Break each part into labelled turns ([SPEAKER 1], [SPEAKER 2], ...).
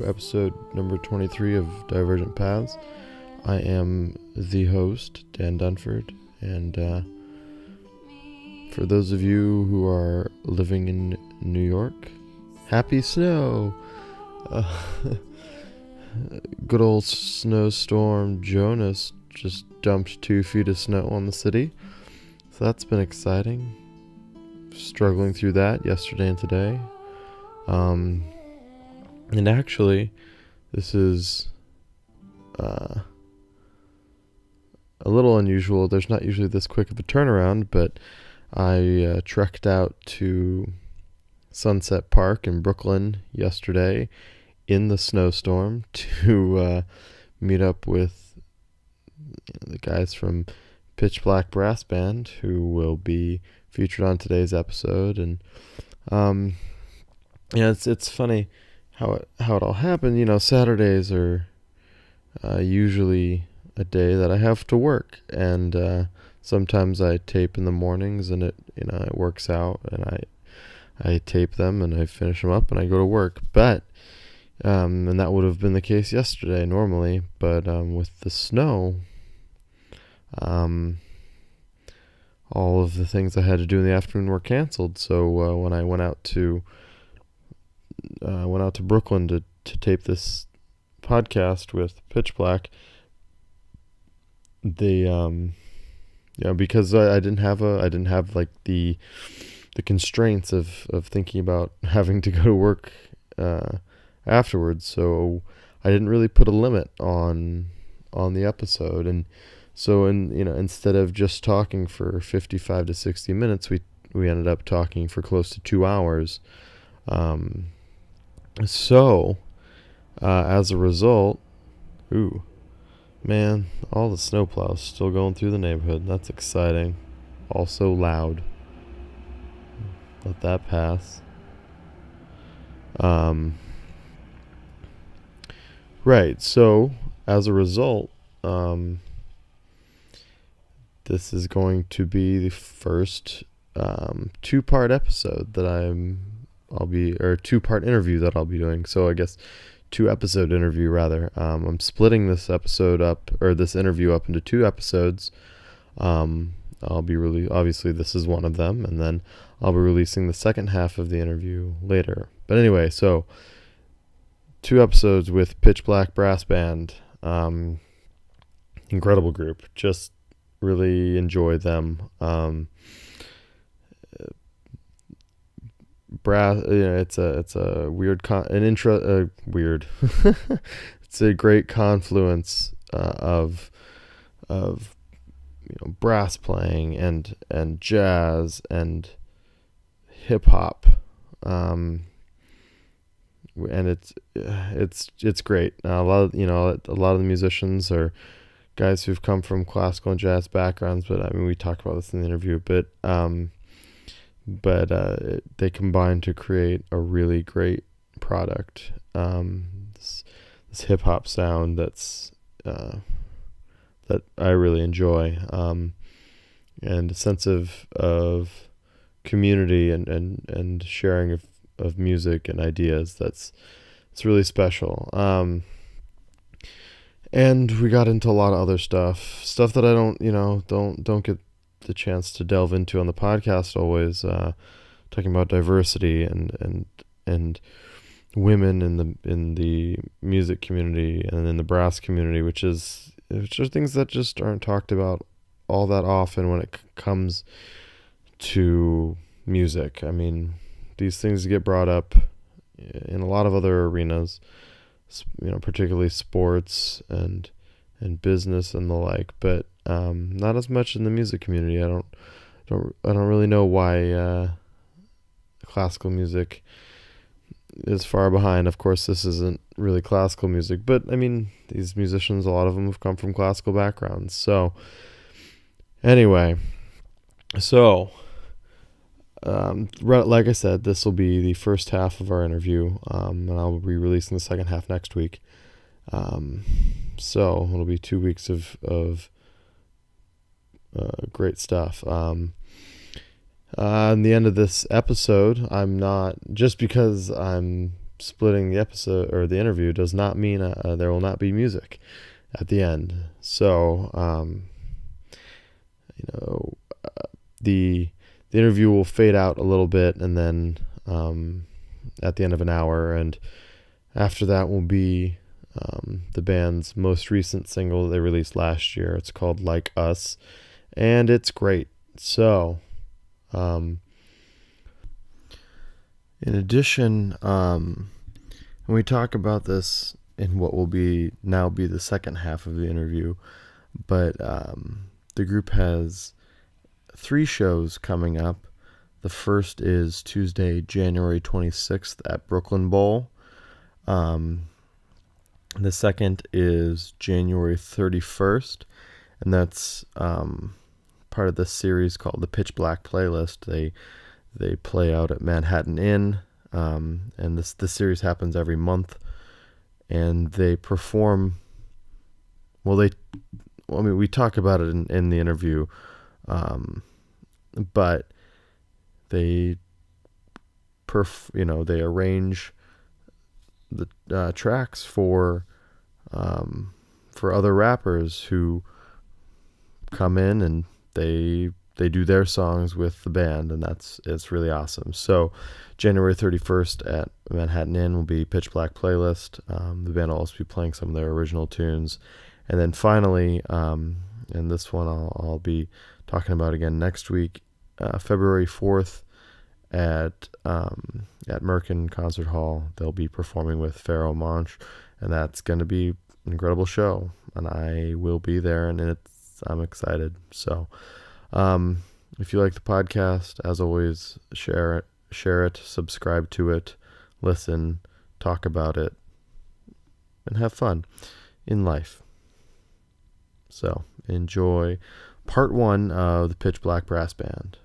[SPEAKER 1] episode number 23 of Divergent Paths. I am the host, Dan Dunford, and for those of you who are living in New York, happy snow! Good old snowstorm Jonas just dumped 2 feet of snow on the city, so that's been exciting. Struggling through that yesterday and today. And actually, this is a little unusual. There's not usually this quick of a turnaround, but I trekked out to Sunset Park in Brooklyn yesterday in the snowstorm to meet up with the guys from PitchBlak Brass Band, who will be featured on today's episode. And it's funny how it all happened. Saturdays are usually a day that I have to work, and sometimes I tape in the mornings, and it works out, and I tape them and I finish them up and I go to work. But and that would have been the case yesterday normally, but with the snow, all of the things I had to do in the afternoon were canceled. So when I went out to Brooklyn to tape this podcast with PitchBlak, they because I didn't have like the constraints of thinking about having to go to work afterwards, so I didn't really put a limit on the episode. And so instead of just talking for 55 to 60 minutes, we ended up talking for close to 2 hours. So as a result, all the snowplows still going through the neighborhood. That's exciting. Also loud. Let that pass. Right, so as a result, this is going to be the first 2-part episode that two-part interview that I'll be doing. So I guess 2-episode interview rather. I'm splitting this interview up into 2 episodes. Obviously this is one of them, and then I'll be releasing the second half of the interview later. But anyway, so 2 episodes with PitchBlak Brass Band. Incredible group. Just really enjoy them. Brass, it's a weird weird. It's a great confluence of brass playing and jazz and hip hop, and it's great. A lot of the musicians are guys who've come from classical and jazz backgrounds, but we talked about this in the interview a bit. But they combine to create a really great product. This hip hop sound that I really enjoy, and a sense of community and sharing of music and ideas. It's really special. And we got into a lot of other stuff that I don't get the chance to delve into on the podcast always, talking about diversity and women in the music community and in the brass community, which are things that just aren't talked about all that often when it comes to music. These things get brought up in a lot of other arenas, particularly sports and business and the like, but not as much in the music community. I don't really know why classical music is far behind. Of course, this isn't really classical music, but these musicians, a lot of them have come from classical backgrounds. So anyway, like I said, this will be the first half of our interview, and I'll be releasing the second half next week. So it'll be 2 weeks of great stuff. In the end of this episode, I'm not, just because I'm splitting the episode or the interview does not mean there will not be music at the end. So, the interview will fade out a little bit, and then at the end of an hour, and after that will be the band's most recent single they released last year. It's called Like Us, and it's great. So, in addition, when we talk about this in what will be the second half of the interview, but the group has 3 shows coming up. The first is Tuesday, January 26th at Brooklyn Bowl. The second is January 31st, and that's part of this series called the PitchBlak Playlist. They play out at Manhattan Inn, and this series happens every month, and they perform. We talk about it in the interview, but they arrange the tracks for other rappers who come in, and they do their songs with the band, and it's really awesome. So January 31st at Manhattan Inn will be PitchBlak Playlist. The band will also be playing some of their original tunes. And then finally, and this one I'll be talking about again next week, February 4th at Merkin Concert Hall, they'll be performing with Pharaoh Monch, and that's going to be an incredible show, and I will be there, and I'm excited. So, if you like the podcast, as always, share it, subscribe to it, listen, talk about it, and have fun in life. So, enjoy part 1 of the PitchBlak Brass Band.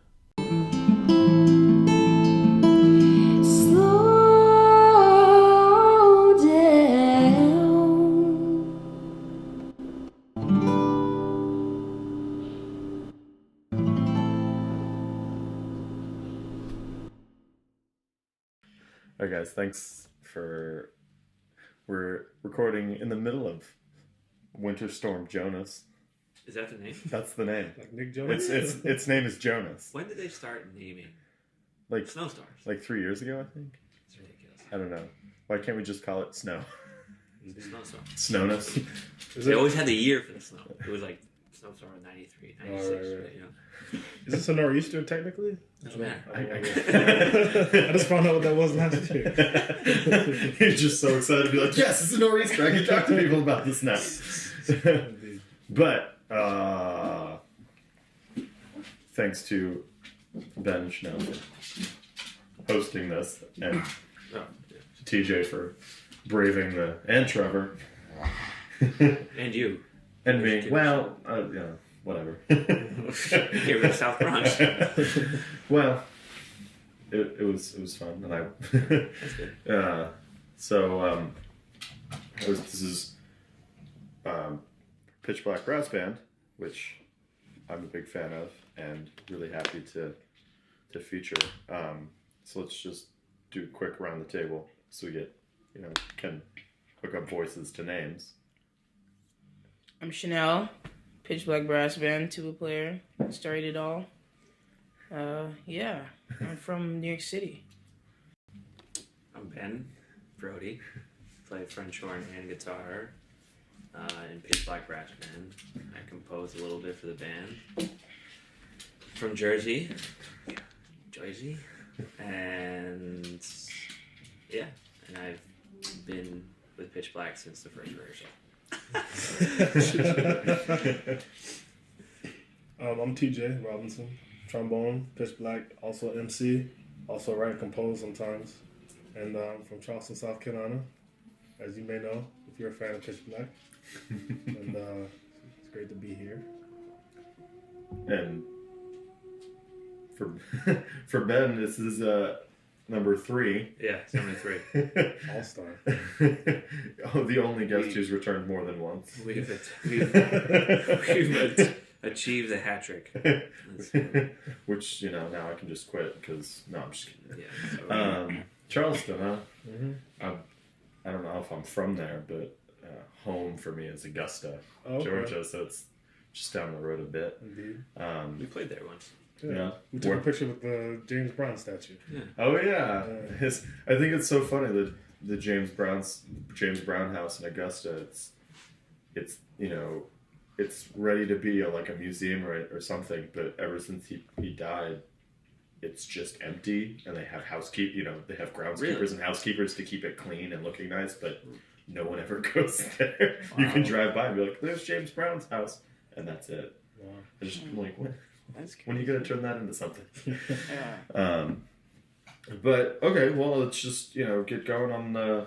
[SPEAKER 1] All right, guys, thanks for... We're recording in the middle of Winter Storm Jonas.
[SPEAKER 2] Is that the name?
[SPEAKER 1] That's the name.
[SPEAKER 3] Like Nick Jonas?
[SPEAKER 1] Its name is Jonas.
[SPEAKER 2] When did they start naming snowstars?
[SPEAKER 1] Like 3 years ago, I think.
[SPEAKER 2] It's ridiculous.
[SPEAKER 1] I don't know. Why can't we just call it snow?
[SPEAKER 2] Snowstorm.
[SPEAKER 1] Snownas.
[SPEAKER 2] They always had the year for the snow. It was like snowstorm in 93, 96.
[SPEAKER 3] Right.
[SPEAKER 2] You know?
[SPEAKER 3] Is this a nor'easter technically?
[SPEAKER 2] Doesn't matter.
[SPEAKER 3] I just found out what that was last year.
[SPEAKER 1] You're just so excited to be like, yes, it's a nor'easter. I can talk to people about this now. But thanks to Ben Chanell for hosting this, and TJ for braving and Trevor.
[SPEAKER 2] And you.
[SPEAKER 1] And me. Well, whatever.
[SPEAKER 2] Give it a South Bronx.
[SPEAKER 1] Well, it was fun, and
[SPEAKER 2] That's good.
[SPEAKER 1] This is PitchBlak Brass Band, which I'm a big fan of, and really happy to feature. So let's just do a quick around the table, so we can hook up voices to names.
[SPEAKER 4] I'm Chanell, PitchBlak Brass Band, tuba player, started it all. I'm from New York City.
[SPEAKER 2] I'm Ben Brody, play French horn and guitar in PitchBlak Brass Band. I compose a little bit for the band. From Jersey, and I've been with PitchBlak since the first rehearsal.
[SPEAKER 3] I'm TJ Robinson, trombone, PitchBlak, also MC, also write and compose sometimes, and I'm from Charleston, South Carolina, as you may know if you're a fan of PitchBlak. And it's great to be here.
[SPEAKER 1] And for Ben, this is number 3.
[SPEAKER 2] Yeah, it's number 3.
[SPEAKER 3] All-star.
[SPEAKER 1] The only guest who's returned more than once.
[SPEAKER 2] We've Achieve the hat trick.
[SPEAKER 1] Which, now I can just quit because, no, I'm just kidding.
[SPEAKER 2] Yeah. So,
[SPEAKER 1] Charleston, huh?
[SPEAKER 3] Mm-hmm.
[SPEAKER 1] I don't know if I'm from there, but home for me is Augusta,
[SPEAKER 3] Okay.
[SPEAKER 1] Georgia, so it's just down the road a bit.
[SPEAKER 3] Indeed.
[SPEAKER 2] we played there once.
[SPEAKER 1] Yeah.
[SPEAKER 3] We took a picture with the James Brown statue.
[SPEAKER 2] Yeah.
[SPEAKER 1] Oh yeah, I think it's so funny that the James Brown house in Augusta. It's it's ready to be like a museum or something, but ever since he died, it's just empty, and they have they have groundskeepers and housekeepers to keep it clean and looking nice, but no one ever goes there.
[SPEAKER 2] Wow.
[SPEAKER 1] You can drive by and be like, "There's James Brown's house," and that's it.
[SPEAKER 3] Wow.
[SPEAKER 1] I'm like,
[SPEAKER 4] That's
[SPEAKER 1] when are you gonna turn that into something?
[SPEAKER 4] Yeah.
[SPEAKER 1] But okay, well, let's just get going on the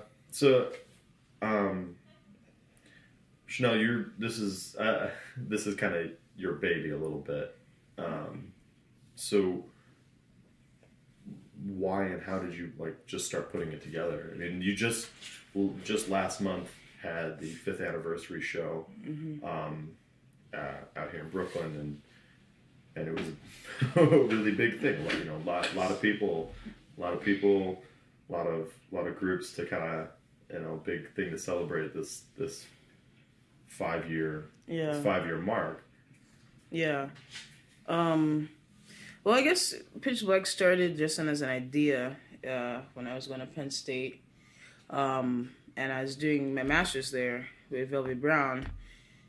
[SPEAKER 1] Chanell. This is kind of your baby a little bit. So why and how did you just start putting it together? I mean, you just last month had the 5th anniversary show out here in Brooklyn, and it was a really big thing. A lot of people, a lot of groups to kind of big thing to celebrate this 5-year mark.
[SPEAKER 4] Yeah. Well, I guess PitchBlak started just as an idea when I was going to Penn State, and I was doing my master's there with Velvet Brown,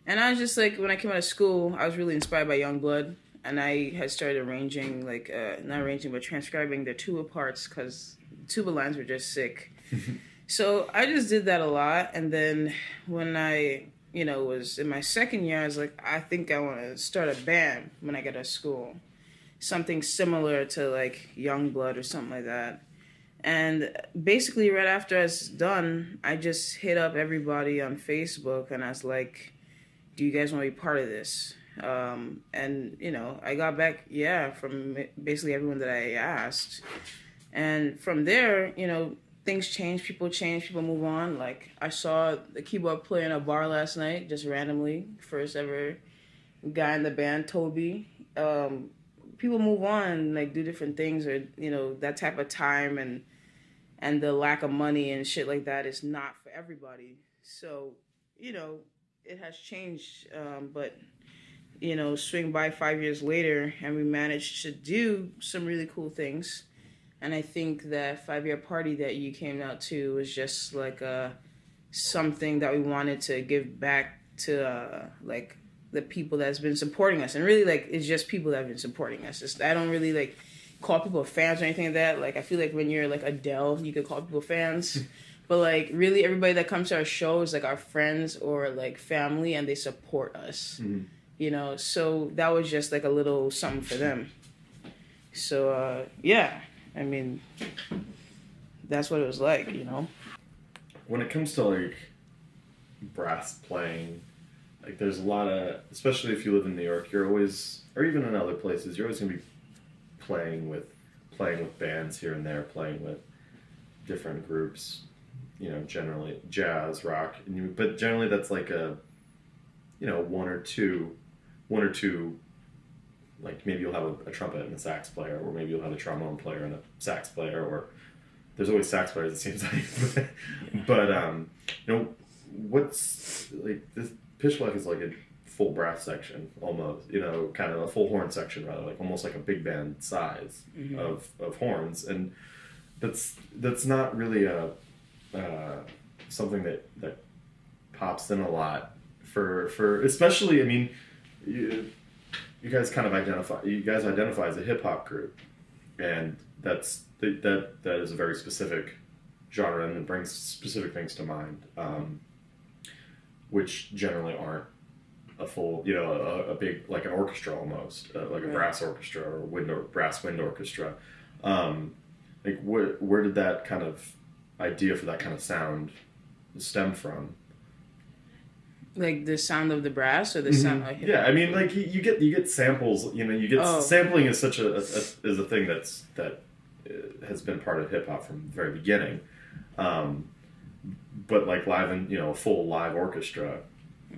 [SPEAKER 4] and I was just when I came out of school, I was really inspired by Youngblood, and I had started arranging not arranging but transcribing their tuba parts because tuba lines were just sick. So I just did that a lot, and then when I was in my second year, I was like, I think I want to start a band when I get out of school. Something similar to Youngblood or something like that. And basically right after I was done, I just hit up everybody on Facebook and I was like, do you guys want to be part of this? And, I got back, from basically everyone that I asked. And from there, things change, people move on. I saw the keyboard player in a bar last night, just randomly, first ever guy in the band, Toby. People move on, do different things, or that type of time and the lack of money and shit like that is not for everybody. So it has changed, but swing by 5 years later, and we managed to do some really cool things. And I think that 5-year party that you came out to was just something that we wanted to give back to the people that's been supporting us, and really it's just people that have been supporting us. I don't really call people fans or anything like that. I feel when you're Adele, you could call people fans, but really everybody that comes to our show is our friends or family, and they support us. Mm-hmm. So that was just a little something for them. So I mean, that's what it was like.
[SPEAKER 1] When it comes to brass playing, there's a lot of, especially if you live in New York, you're always, or even in other places, you're always gonna be playing with bands here and there, playing with different groups. Generally jazz, rock, but generally that's a, one or two. Maybe you'll have a trumpet and a sax player, or maybe you'll have a trombone player and a sax player, or there's always sax players, it seems like. But what's this PitchBlak is a full brass section almost, kind of a full horn section rather, almost a big band size of horns, and that's not really a something that pops in a lot for especially. I mean, you guys identify as a hip hop group, and that is a very specific genre, and it brings specific things to mind, which generally aren't a full, a big, an orchestra almost, a brass orchestra or brass wind orchestra. Where did that kind of idea for that kind of sound stem from?
[SPEAKER 4] The sound of the brass, or the sound?
[SPEAKER 1] Yeah, I mean, you get samples. Sampling is such a thing that has been part of hip hop from the very beginning. But live in a full live orchestra,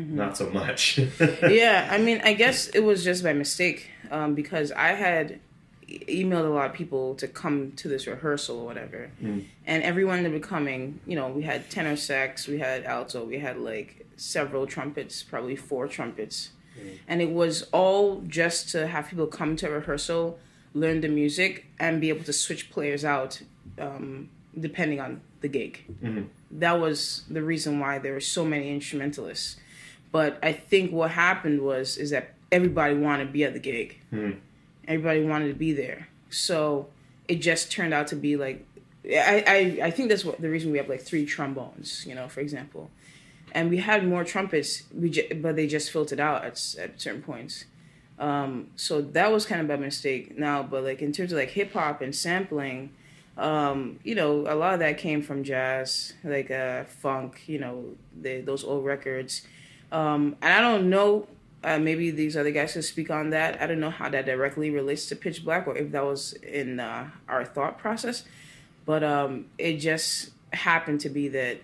[SPEAKER 5] not so much.
[SPEAKER 4] Yeah, I mean, I guess it was just by mistake, because I had emailed a lot of people to come to this rehearsal or whatever, and everyone that were coming, we had tenor sax, we had alto, we had like several trumpets, probably 4 trumpets, and it was all just to have people come to a rehearsal, learn the music, and be able to switch players out depending on the gig. That was the reason why there were so many instrumentalists. But I think what happened is that everybody wanted to be at the gig. Everybody wanted to be there. So it just turned out to be like, I think that's the reason we have like 3 trombones, for example. And we had more trumpets, but they just filtered out at certain points. So that was kind of by mistake now. But like in terms of like hip hop and sampling, a lot of that came from jazz, like funk, those old records. And I don't know, maybe these other guys could speak on that. I don't know how that directly relates to PitchBlak or if that was in our thought process. But it just happened to be that,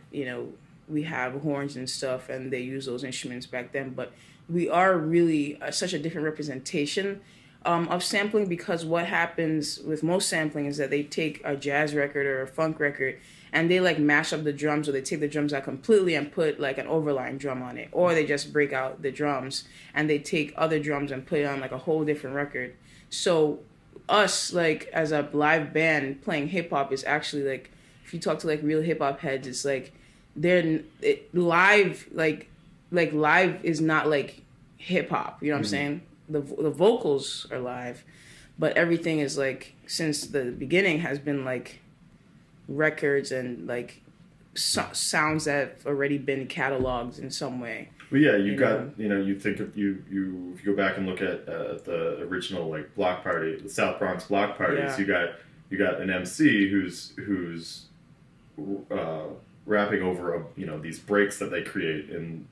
[SPEAKER 4] we have horns and stuff and they use those instruments back then. But we are really such a different representation of sampling, because what happens with most sampling is that they take a jazz record or a funk record and they like mash up the drums, or they take the drums out completely and put like an overlying drum on it, or they just break out the drums and they take other drums and put it on like a whole different record. So us, like as a live band playing hip hop, is actually like, if you talk to like real hip hop heads, it's like live, like live is not like hip hop, you know what I'm saying? The vocals are live, but everything is like, since the beginning has been like records and like sounds that have already been cataloged in some way.
[SPEAKER 5] Well, yeah, you think of if you go back and look at the original like block party, the South Bronx block parties, you got an MC who's rapping over these breaks that they create in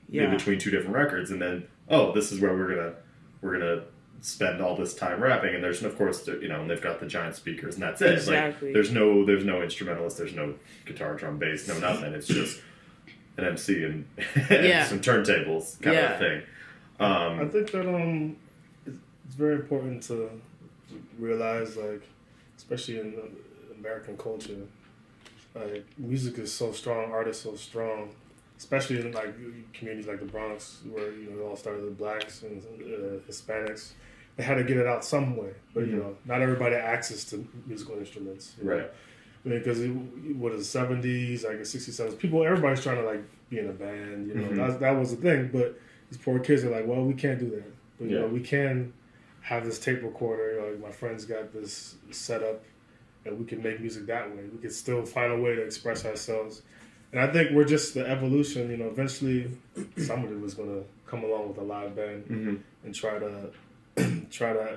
[SPEAKER 5] between 2 different records, and then this is where we're gonna spend all this time rapping, and there's of course and they've got the giant speakers and that's it.
[SPEAKER 4] Exactly.
[SPEAKER 5] Like there's no instrumentalist, there's no guitar, drum, bass, no nothing. It's just an MC and some turntables kind of thing.
[SPEAKER 3] I think that it's very important to realize, like, especially in American culture, like music is so strong, art is so strong, especially in like communities like the Bronx, where it all started with blacks and Hispanics. They had to get it out some way, but not everybody had access to musical instruments.
[SPEAKER 5] Right.
[SPEAKER 3] I mean, because what is the 70s, like the 60s, 70s, everybody's trying to like be in a band. That was the thing. But these poor kids are like, well, we can't do that. But we can have this tape recorder. Like my friend's got this set up, and we can make music that way. We can still find a way to express ourselves. And I think we're just the evolution. Eventually somebody was going to come along with a live band and try to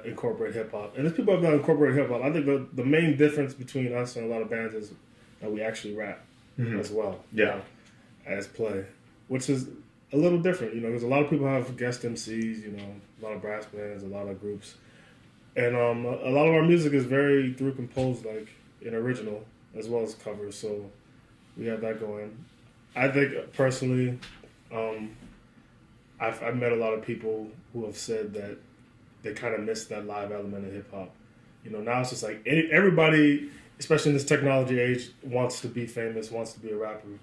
[SPEAKER 3] incorporate hip hop. And if people have not incorporated hip hop, I think the main difference between us and a lot of bands is that we actually rap as well.
[SPEAKER 5] Yeah,
[SPEAKER 3] as play, which is a little different. Because a lot of people have guest MCs. A lot of brass bands, a lot of groups, and a lot of our music is very through composed, like in original as well as covers. So we have that going. I think personally, I've met a lot of people who have said that they kind of miss that live element of hip hop. Now it's just like everybody, especially in this technology age, wants to be famous, wants to be a rapper,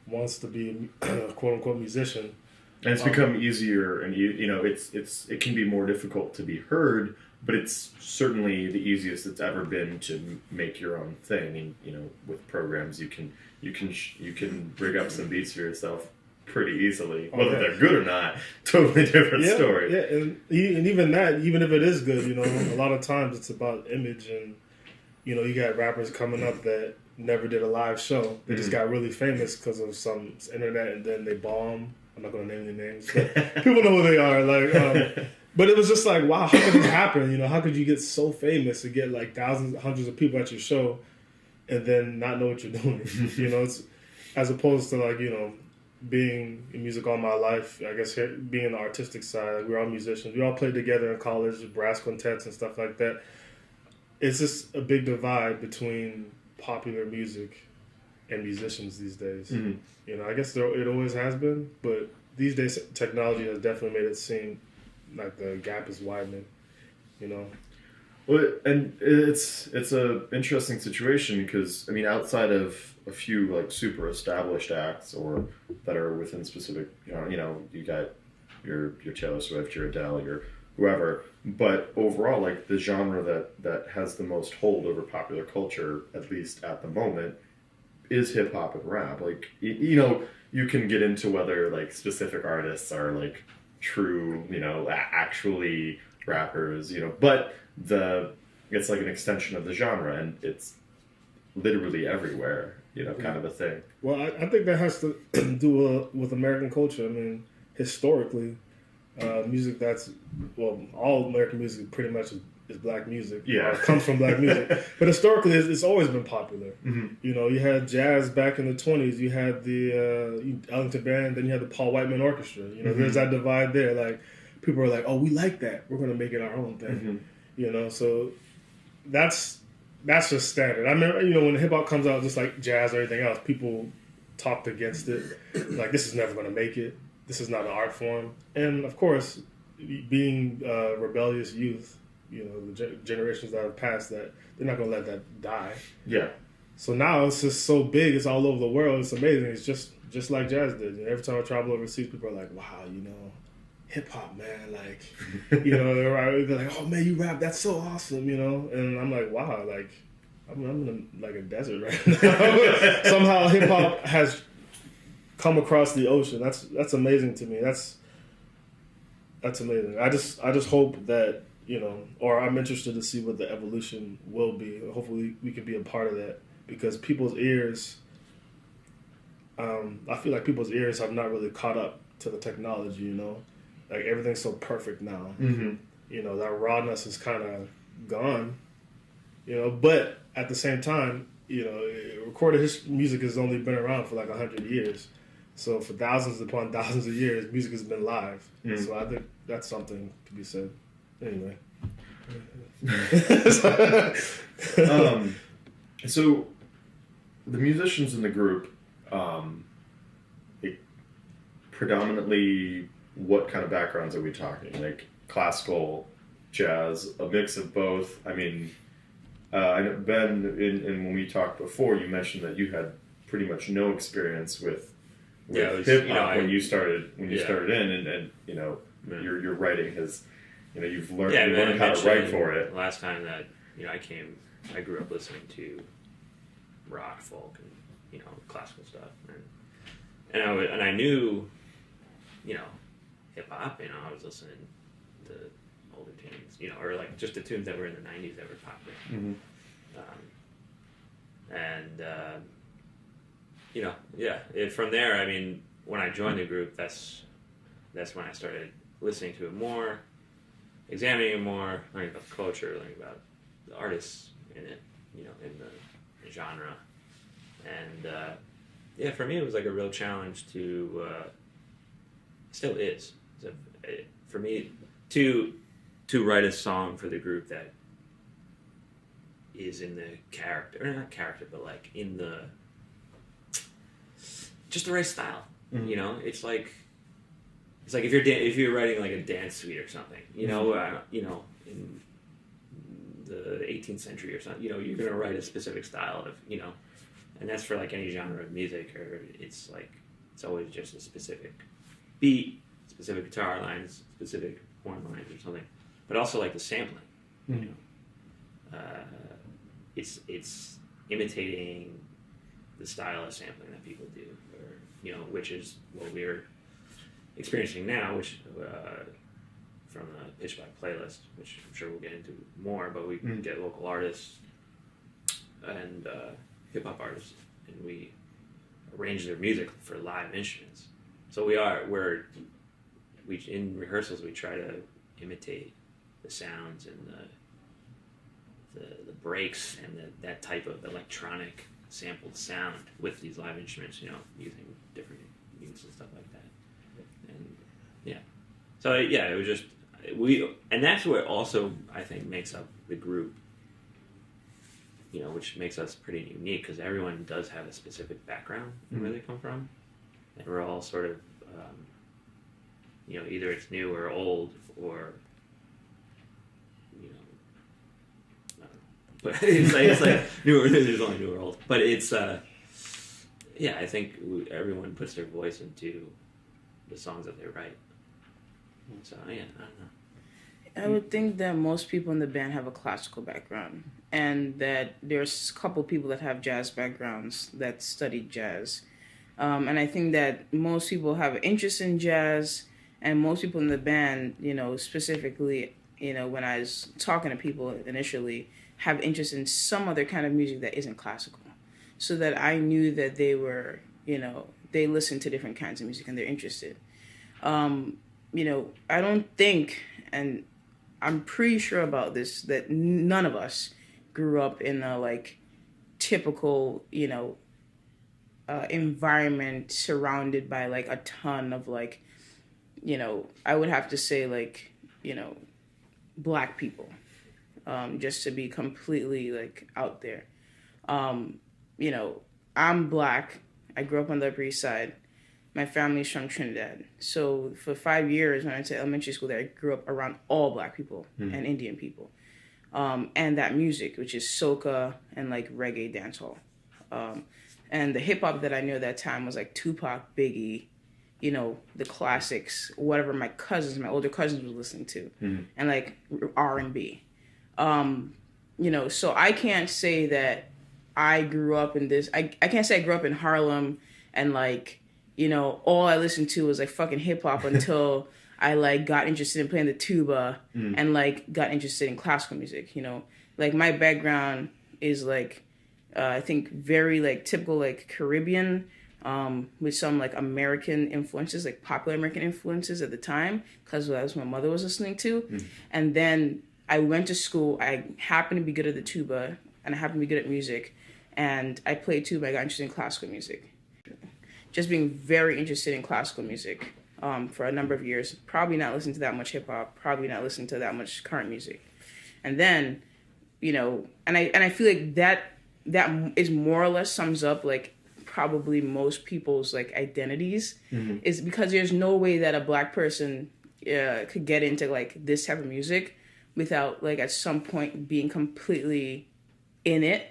[SPEAKER 3] wants to be a quote unquote musician.
[SPEAKER 5] And it's become easier, and it can be more difficult to be heard, but it's certainly the easiest it's ever been to make your own thing. And with programs, you can rig up some beats for yourself pretty easily. Whether they're good or not, totally different story.
[SPEAKER 3] Yeah, and even that, even if it is good, a lot of times it's about image, and you got rappers coming up that never did a live show. They just got really famous because of some internet, and then they bomb. I'm not going to name any names, but people know who they are. Like, but it was just like, wow, how could this happen? How could you get so famous and get like thousands, hundreds of people at your show, and then not know what you're doing? It's as opposed to like being in music all my life. I guess being in the artistic side, like we're all musicians. We all played together in college, brass quintets and stuff like that. It's just a big divide between popular music and musicians these days. I guess it always has been, but these days technology has definitely made it seem like the gap is widening. You know.
[SPEAKER 5] Well, and it's a interesting situation because I mean, outside of a few like super established acts or that are within specific, you know, you got your Taylor Swift, your Adele, your whoever, but overall, like the genre that has the most hold over popular culture, at least at the moment, is hip hop and rap. Like you know, you can get into whether like specific artists are like true, you know, actually rappers, you know, but it's like an extension of the genre and it's literally everywhere, you know, kind of a thing.
[SPEAKER 3] Well, I think that has to do with American culture. I mean, historically, music all American music pretty much is black music.
[SPEAKER 5] Yeah.
[SPEAKER 3] Or comes from black music. But historically, it's always been popular.
[SPEAKER 5] Mm-hmm.
[SPEAKER 3] You know, you had jazz back in the 20s, you had the Ellington Band, then you had the Paul Whiteman Orchestra. You know, there's that divide there. Like, people are like, oh, we like that. We're going to make it our own thing.
[SPEAKER 5] Mm-hmm.
[SPEAKER 3] You know, so that's just standard. I remember, you know, when hip hop comes out, just like jazz or anything else, people talked against it. Like, this is never going to make it. This is not an art form. And of course, being rebellious youth, you know, the generations that have passed that, they're not going to let that die.
[SPEAKER 5] Yeah. So
[SPEAKER 3] now it's just so big. It's all over the world. It's amazing. It's just like jazz did. And every time I travel overseas, people are like, wow, you know, hip hop, man, like, you know, they're like, oh man, you rap, that's so awesome, you know, and I'm like, wow, like, I'm in like a desert right now. Somehow hip hop has come across the ocean. That's amazing to me. That's amazing. I just hope that, you know, or I'm interested to see what the evolution will be. Hopefully we can be a part of that because people's ears, I feel like people's ears have not really caught up to the technology, you know. Like, everything's so perfect now.
[SPEAKER 5] Mm-hmm.
[SPEAKER 3] You know, that rawness is kind of gone. You know, but at the same time, you know, recorded music has only been around for like 100 years. So for thousands upon thousands of years, music has been live. Mm-hmm. So I think that's something to be said. Anyway.
[SPEAKER 5] So the musicians in the group, predominantly, what kind of backgrounds are we talking? Like classical, jazz, a mix of both? I mean, I know Ben, and when we talked before, you mentioned that you had pretty much no experience with hip hop when you started in, and you know, your writing has, you know, you've learned how to write for it.
[SPEAKER 2] Last time that, you know, I grew up listening to rock, folk, and, you know, classical stuff, and I knew, you know, hip hop. You know, I was listening to older tunes, you know, or like just the tunes that were in the '90s that were popular.
[SPEAKER 5] Mm-hmm.
[SPEAKER 2] You know, from there, I mean, when I joined the group, that's when I started listening to it more, examining it more, learning about the culture, learning about the artists in it, you know, in the genre, and for me, it was like a real challenge to. Still is. For me, to write a song for the group that is in the character, or not character, but like in the just the right style. Mm-hmm. You know, it's like if you're writing like a dance suite or something. You know, you know, in the 18th century or something. You know, you're gonna write a specific style of, you know, and that's for like any genre of music, or it's like it's always just a specific beat, specific guitar lines, specific horn lines or something, but also like the sampling. Mm-hmm. You know, it's imitating the style of sampling that people do, or, you know, which is what we're experiencing now, which from the PitchBlak playlist, which I'm sure we'll get into more, but we get local artists and hip hop artists, and we arrange their music for live instruments. So in rehearsals we try to imitate the sounds and the breaks and that type of electronic sampled sound with these live instruments, you know, using different units and stuff like that. And so it was just and that's what also I think makes up the group, you know, which makes us pretty unique because everyone does have a specific background and where they come from, and we're all sort of you know, either it's new or old, or, you know, I don't know. But it's like new or there's only new or old. But it's yeah, I think everyone puts their voice into the songs that they write. So yeah, I don't know.
[SPEAKER 4] I would think that most people in the band have a classical background, and that there's a couple people that have jazz backgrounds that studied jazz. And I think that most people have an interest in jazz, and most people in the band, you know, specifically, you know, when I was talking to people initially, have interest in some other kind of music that isn't classical. So that I knew that they were, you know, they listen to different kinds of music and they're interested. You know, I don't think, and I'm pretty sure about this, that none of us grew up in a like typical, you know, environment surrounded by like a ton of like, you know, I would have to say like, you know, Black people, just to be completely like out there. You know, I'm Black. I grew up on the Upper East Side. My family's from Trinidad. So for 5 years when I went to elementary school there, I grew up around all Black people and Indian people. And that music, which is soca and like reggae dancehall. And the hip hop that I knew at that time was like Tupac, Biggie, you know, the classics, whatever my older cousins were listening to, and like R&B. You know, so I can't say that I grew up in this. I can't say I grew up in Harlem and like, you know, all I listened to was like fucking hip hop until I like got interested in playing the tuba and like got interested in classical music. You know, like my background is like I think very like typical like Caribbean with some like American influences, like popular American influences at the time, because that was what my mother was listening to. And then I went to school. I happened to be good at the tuba and I happened to be good at music, and I played tuba. I got interested in classical music. Just being very interested in classical music for a number of years. Probably not listening to that much hip hop. Probably not listening to that much current music. And then, you know, and I feel like that is more or less sums up like probably most people's like identities, is because there's no way that a Black person could get into like this type of music without like at some point being completely in it,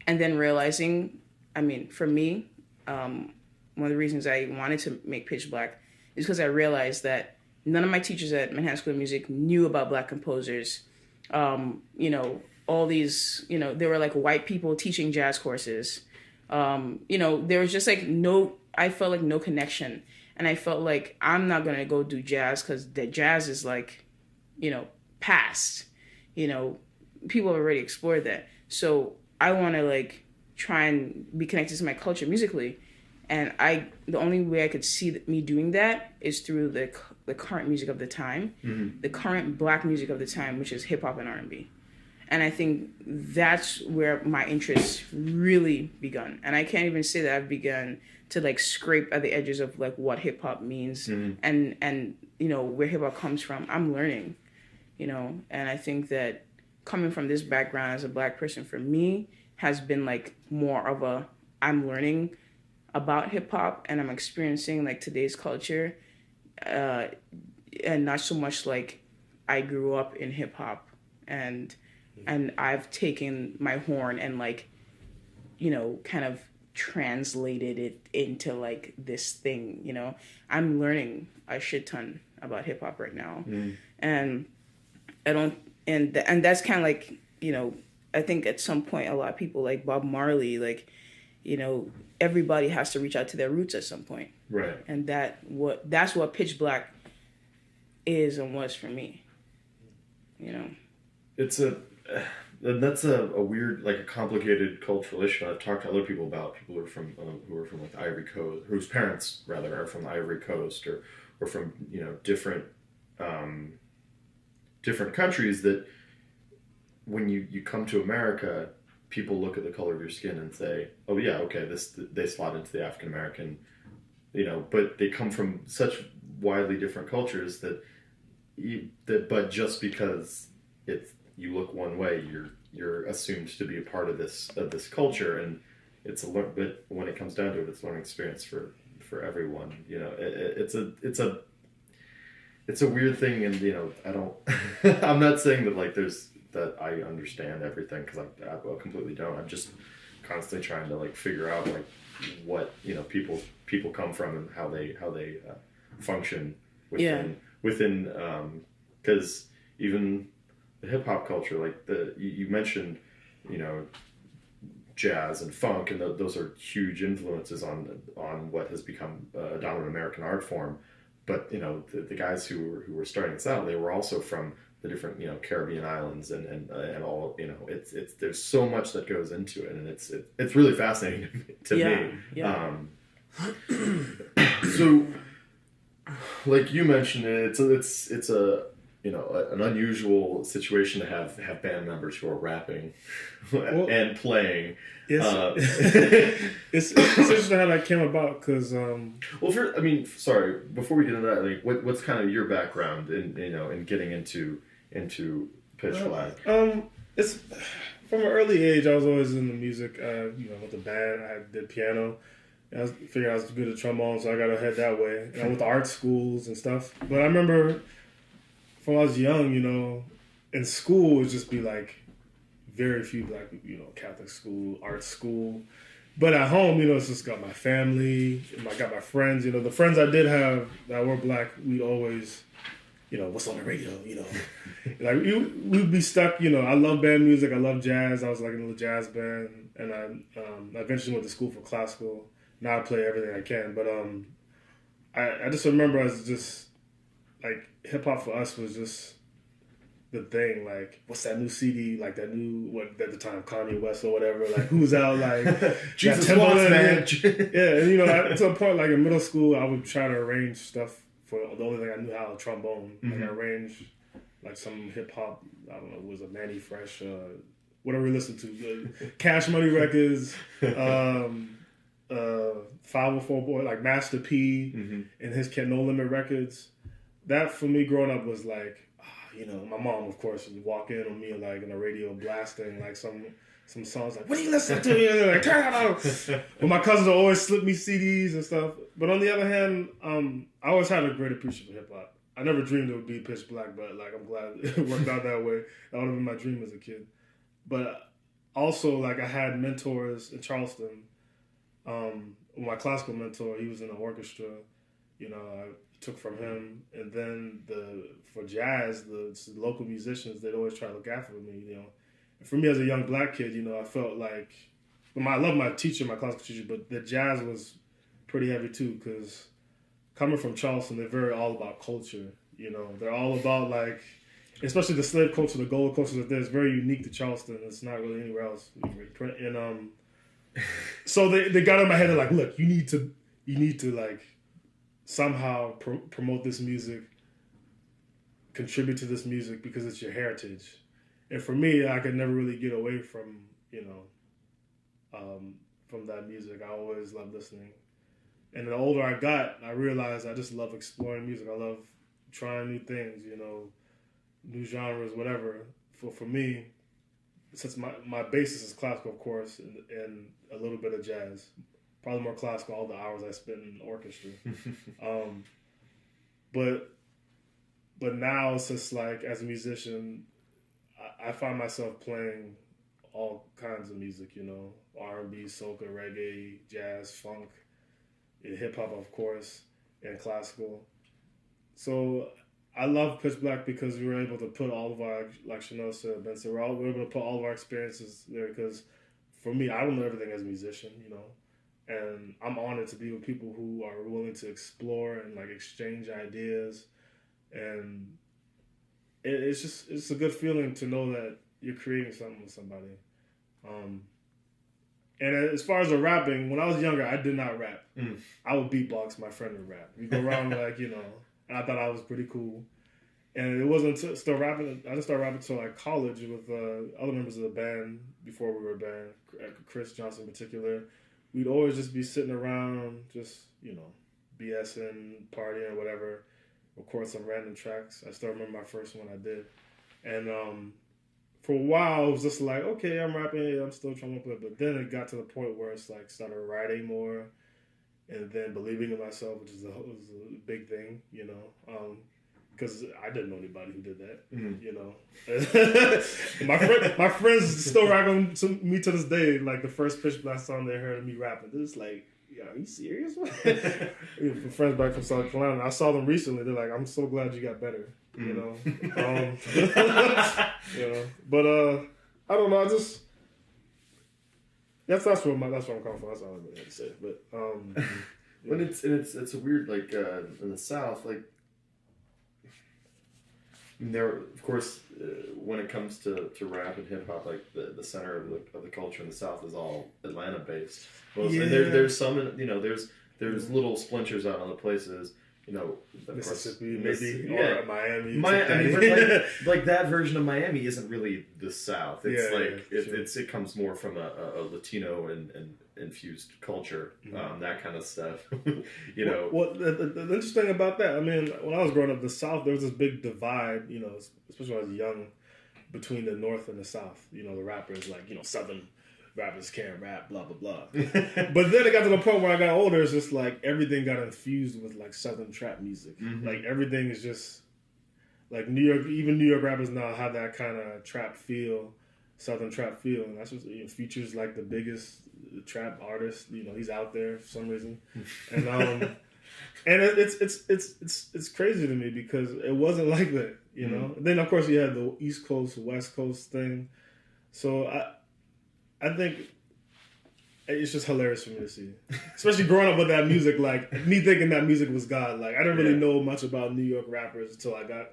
[SPEAKER 4] and then realizing, I mean, for me, one of the reasons I wanted to make PitchBlak is because I realized that none of my teachers at Manhattan School of Music knew about Black composers. You know, all these, you know, there were like white people teaching jazz courses. You know, there was just like I felt like no connection. And I felt like I'm not going to go do jazz because the jazz is like, you know, past. You know, people have already explored that. So I want to like try and be connected to my culture musically. And the only way I could see me doing that is through the current music of the time, the current Black music of the time, which is hip hop and R&B. And I think that's where my interest really begun. And I can't even say that I've begun to like scrape at the edges of like what hip hop means and you know where hip hop comes from. I'm learning, you know, and I think that coming from this background as a Black person for me has been like more of a I'm learning about hip hop and I'm experiencing like today's culture, and not so much like I grew up in hip hop and I've taken my horn and like, you know, kind of translated it into like this thing, you know. I'm learning a shit ton about hip hop right now, and I don't, and that's kind of like, you know, I think at some point a lot of people like Bob Marley, like, you know, everybody has to reach out to their roots at some point.
[SPEAKER 5] Right. And
[SPEAKER 4] that's what PitchBlak is and was for me. You know.
[SPEAKER 5] That's a weird, like a complicated cultural issue. I've talked to other people about people who are from like the Ivory Coast, whose parents rather are from the Ivory Coast or from, you know, different countries, that when you come to America, people look at the color of your skin and say, oh yeah, okay, they slot into the African American, you know, but they come from such widely different cultures but just because you look one way, you're assumed to be a part of this culture, and but when it comes down to it, it's a learning experience for everyone. You know, it's it's a weird thing, and I don't. I'm not saying that that I understand everything, because I completely don't. I'm just constantly trying to figure out what people come from and how they function within because even the hip hop culture, you mentioned jazz and funk, and those are huge influences on what has become a dominant American art form. But the guys who were starting this out, they were also from the different Caribbean islands and all. It's there's so much that goes into it, and it's really fascinating to me.
[SPEAKER 4] Yeah.
[SPEAKER 5] So, like you mentioned, it's a an unusual situation to have band members who are rapping and playing.
[SPEAKER 3] It's interesting how that came about, because
[SPEAKER 5] sorry, before we get into that, what's kind of your background in getting into PitchBlak?
[SPEAKER 3] It's from an early age. I was always in the music. With the band, I did piano. I figured I was good at trombone, so I got to head that way. And I went to art schools and stuff. But I remember when I was young, in school, it would just be very few Catholic school, art school. But at home, it's just got my family, and I got my friends. The friends I did have that were black, we'd always, what's on the radio, we'd be stuck, I love band music, I love jazz. I was in a little jazz band, and I eventually went to school for classical. Now I play everything I can, but I just remember as just hip hop for us was just the thing. What's that new CD? That new, what at the time, Kanye West or whatever. Who's out?
[SPEAKER 5] Jesus Walks, man.
[SPEAKER 3] Yeah, and to a point, in middle school, I would try to arrange stuff for the only thing I knew how, trombone.
[SPEAKER 5] Mm-hmm.
[SPEAKER 3] I arrange some hip hop. I don't know, was a Manny Fresh, whatever we listened to, Cash Money Records. 504 Boy, Master P,
[SPEAKER 5] mm-hmm.
[SPEAKER 3] and his No Limit Records. That for me growing up was my mom, of course, would walk in on me in a radio blasting some songs what are you listening to? And they're turn it on. But my cousins would always slip me CDs and stuff. But on the other hand, I always had a great appreciation for hip hop. I never dreamed it would be PitchBlak, but I'm glad it worked out that way. That would have been my dream as a kid. But also I had mentors in Charleston. My classical mentor, he was in the orchestra. I took from him, and then for jazz, the local musicians, they'd always try to look after me. And for me as a young black kid, I felt I love my teacher, my classical teacher, but the jazz was pretty heavy too, because coming from Charleston, they're very all about culture. They're all about especially the slave culture, the gold culture that there's very unique to Charleston. It's not really anywhere else. And so they got in my head. They're look, you need to somehow promote this music, contribute to this music, because it's your heritage. And for me, I could never really get away from from that music. I always loved listening. And the older I got, I realized I just love exploring music. I love trying new things, new genres, whatever. For me, since my basis is classical, of course, and a little bit of jazz, probably more classical, all the hours I spent in the orchestra. But now, since as a musician, I find myself playing all kinds of music, R&B, soca, reggae, jazz, funk, hip hop, of course, and classical. So I love PitchBlak because we were able to put all of our, like Chanell said, Ben said, we were able to put all of our experiences there, because for me, I don't know everything as a musician, and I'm honored to be with people who are willing to explore and exchange ideas, and it's a good feeling to know that you're creating something with somebody. And as far as the rapping, when I was younger, I did not rap. I would beatbox, my friend would rap. We go around and I thought I was pretty cool. And it wasn't until I didn't start rapping until college with other members of the band before we were a band, Chris Johnson in particular. We'd always just be sitting around, just, BSing, partying, or whatever, record some random tracks. I still remember my first one I did. And for a while, it was just okay, I'm rapping, I'm still trying to play. But then it got to the point where it's started writing more, and then believing in myself, which was a big thing, because I didn't know anybody who did that.
[SPEAKER 5] Mhm.
[SPEAKER 3] You know, my friends still rock on to me to this day. Like the first PitchBlak song they heard of me rapping, they're just like, "Yeah, are you serious?" Friends back from South Carolina, I saw them recently. They're like, "I'm so glad you got better." You know, you know. But I don't know. I just that's where I'm coming from. That's all I really have to say. But
[SPEAKER 5] But it's a weird, like, in the South, like, there, of course, when it comes to rap and hip hop, like the center of the culture in the South is all Atlanta based. Well,
[SPEAKER 3] Yeah.
[SPEAKER 5] and there's some, you know, there's little splinters out on the places, you know, of
[SPEAKER 3] Mississippi,
[SPEAKER 5] course,
[SPEAKER 3] maybe,
[SPEAKER 5] yeah.
[SPEAKER 3] or Miami.
[SPEAKER 5] I mean, but like that version of Miami isn't really the South. It's
[SPEAKER 3] sure.
[SPEAKER 5] it comes more from a Latino and infused culture, that kind of stuff. You know.
[SPEAKER 3] Well, the interesting thing about that, I mean, when I was growing up, the South, there was this big divide, you know, especially when I was young, between the North and the South. You know, the rappers, like, you know, Southern rappers can't rap, blah, blah, blah. But then it got to the point where I got older, it's just like everything got infused with, like, Southern trap music.
[SPEAKER 5] Mm-hmm.
[SPEAKER 3] Like, everything is just, like, even New York rappers now have that kind of trap feel, Southern trap feel. And that's just, you know, Future's like the biggest trap artist, you know, he's out there for some reason. And and it's crazy to me because it wasn't like that, you know. And then of course you had the East Coast, West Coast thing. So I think it's just hilarious for me to see, especially growing up with that music. Like me thinking that music was God. Like I didn't really know much about New York rappers until I got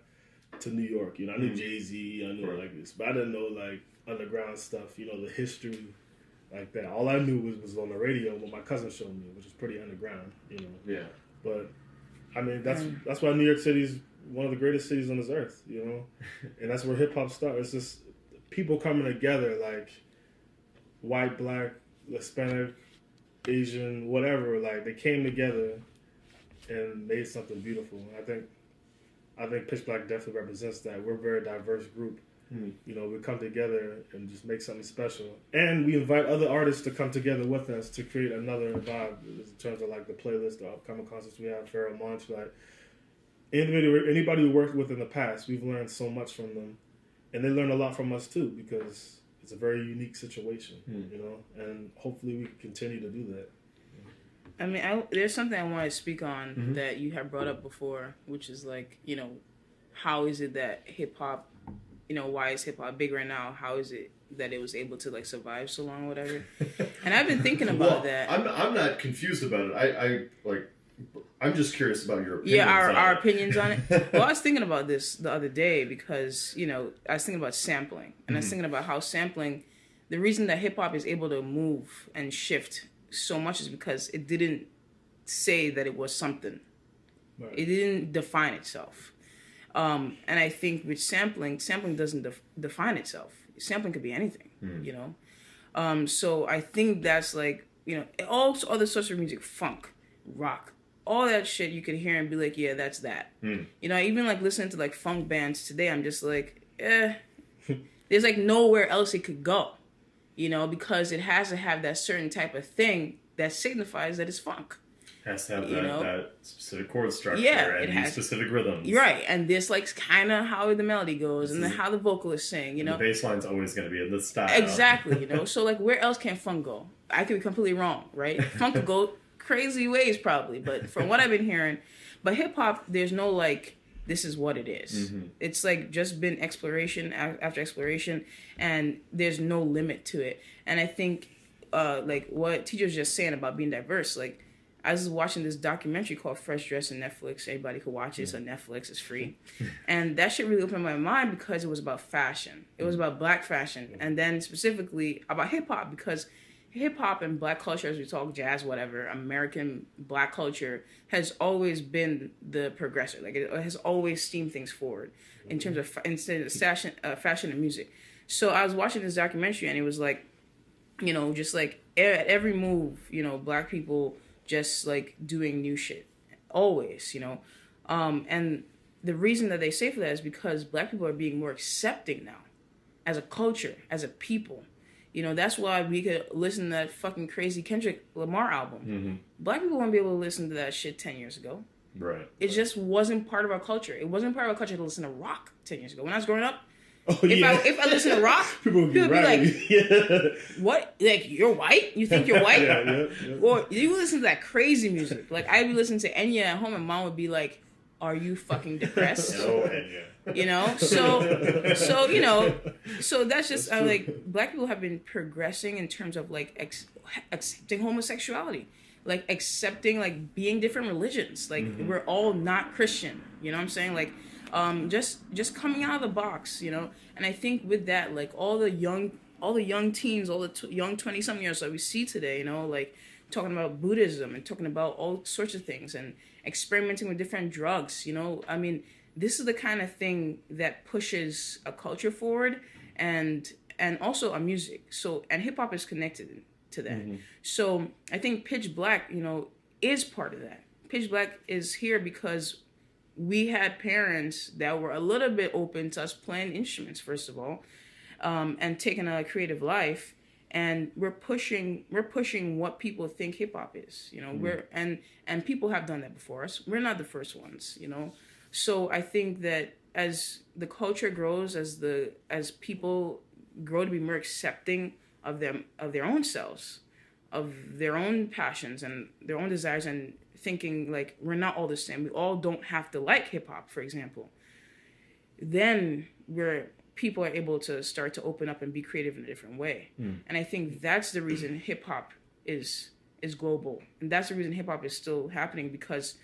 [SPEAKER 3] to New York. You know, I knew Jay-Z, I knew like this, but I didn't know like underground stuff. You know, the history like that. All I knew was on the radio what my cousin showed me, which was pretty underground. You know.
[SPEAKER 5] Yeah.
[SPEAKER 3] But I mean, that's why New York City is one of the greatest cities on this earth. You know, and that's where hip hop started. It's just people coming together like. White, black, Hispanic, Asian, whatever, like they came together and made something beautiful. I think PitchBlak definitely represents that. We're a very diverse group. You know, we come together and just make something special. And we invite other artists to come together with us to create another vibe in terms of like the playlist, the upcoming concerts we have, Pharoah Monch, like anybody we worked with in the past, we've learned so much from them. And they learn a lot from us too because it's a very unique situation, you know, and hopefully we can continue to do that.
[SPEAKER 4] I mean, there's something I want to speak on that you have brought up before, which is like, you know, how is it that hip hop, you know, why is hip hop big right now? How is it that it was able to like survive so long or whatever? And I've been thinking about that.
[SPEAKER 5] I'm not confused about it. I'm just curious about your opinions.
[SPEAKER 4] Yeah, our opinions on it. Well, I was thinking about this the other day because, you know, I was thinking about sampling. And I was thinking about how sampling, the reason that hip hop is able to move and shift so much is because it didn't say that it was something. Right. It didn't define itself. And I think with sampling doesn't define itself. Sampling could be anything, you know. So I think that's like, you know, all other sorts of music, funk, rock, all that shit you could hear and be like, yeah, that's that. You know, even like listening to like funk bands today, I'm just like, there's like nowhere else it could go, you know, because it has to have that certain type of thing that signifies that it's funk.
[SPEAKER 5] Has to have that specific chord structure and these specific rhythms.
[SPEAKER 4] Right, and this like kind of how the melody goes and then how the vocalists sing, you know.
[SPEAKER 5] The bass line's always going to be in this style.
[SPEAKER 4] Exactly, you know. So like where else can funk go? I could be completely wrong, right? Funk could go crazy ways probably, but from what I've been hearing, but hip hop, there's no like this is what it is. It's like just been exploration after exploration, and there's no limit to it. And I think like what TJ was just saying about being diverse, like I was watching this documentary called Fresh Dress on Netflix. Everybody could watch it. It's on Netflix. It's free. And that shit really opened my mind because it was about fashion. It was about black fashion. And then specifically about hip-hop because hip-hop and black culture, as we talk, jazz, whatever, American black culture has always been the progressor. Like it has always steamed things forward in terms of fashion and music. So I was watching this documentary and it was like, you know, just like at every move, you know, black people just like doing new shit always, you know. And the reason that they say for that is because black people are being more accepting now as a culture, as a people. You know, that's why we could listen to that fucking crazy Kendrick Lamar album. Black people won't be able to listen to that shit 10 years ago.
[SPEAKER 5] Right.
[SPEAKER 4] It just wasn't part of our culture. It wasn't part of our culture to listen to rock 10 years ago. When I was growing up, if I listen to rock, people would be like, what? Like, you're white? You think you're white? Or you listen to that crazy music. Like, I'd be listening to Enya at home and mom would be like, are you fucking depressed?
[SPEAKER 5] No, Enya.
[SPEAKER 4] You know? So you know, so that's just, like, black people have been progressing in terms of, like, accepting homosexuality. Like, accepting, like, being different religions. Like, we're all not Christian. You know what I'm saying? Like, just coming out of the box, you know? And I think with that, like, all the young teens, all the young 20-something-years that we see today, you know, like, talking about Buddhism and talking about all sorts of things and experimenting with different drugs, you know? I mean, this is the kind of thing that pushes a culture forward and also a music. So, and hip-hop is connected to that. So I think PitchBlak, you know, is part of that. PitchBlak is here because we had parents that were a little bit open to us playing instruments, first of all, and taking a creative life. And we're pushing what people think hip hop is, you know. And people have done that before us. We're not the first ones, you know. So I think that as the culture grows, as people grow to be more accepting of their own selves, of their own passions and their own desires, and thinking like we're not all the same. We all don't have to like hip hop, for example. Then people are able to start to open up and be creative in a different way. And I think that's the reason hip hop is global. And that's the reason hip hop is still happening, because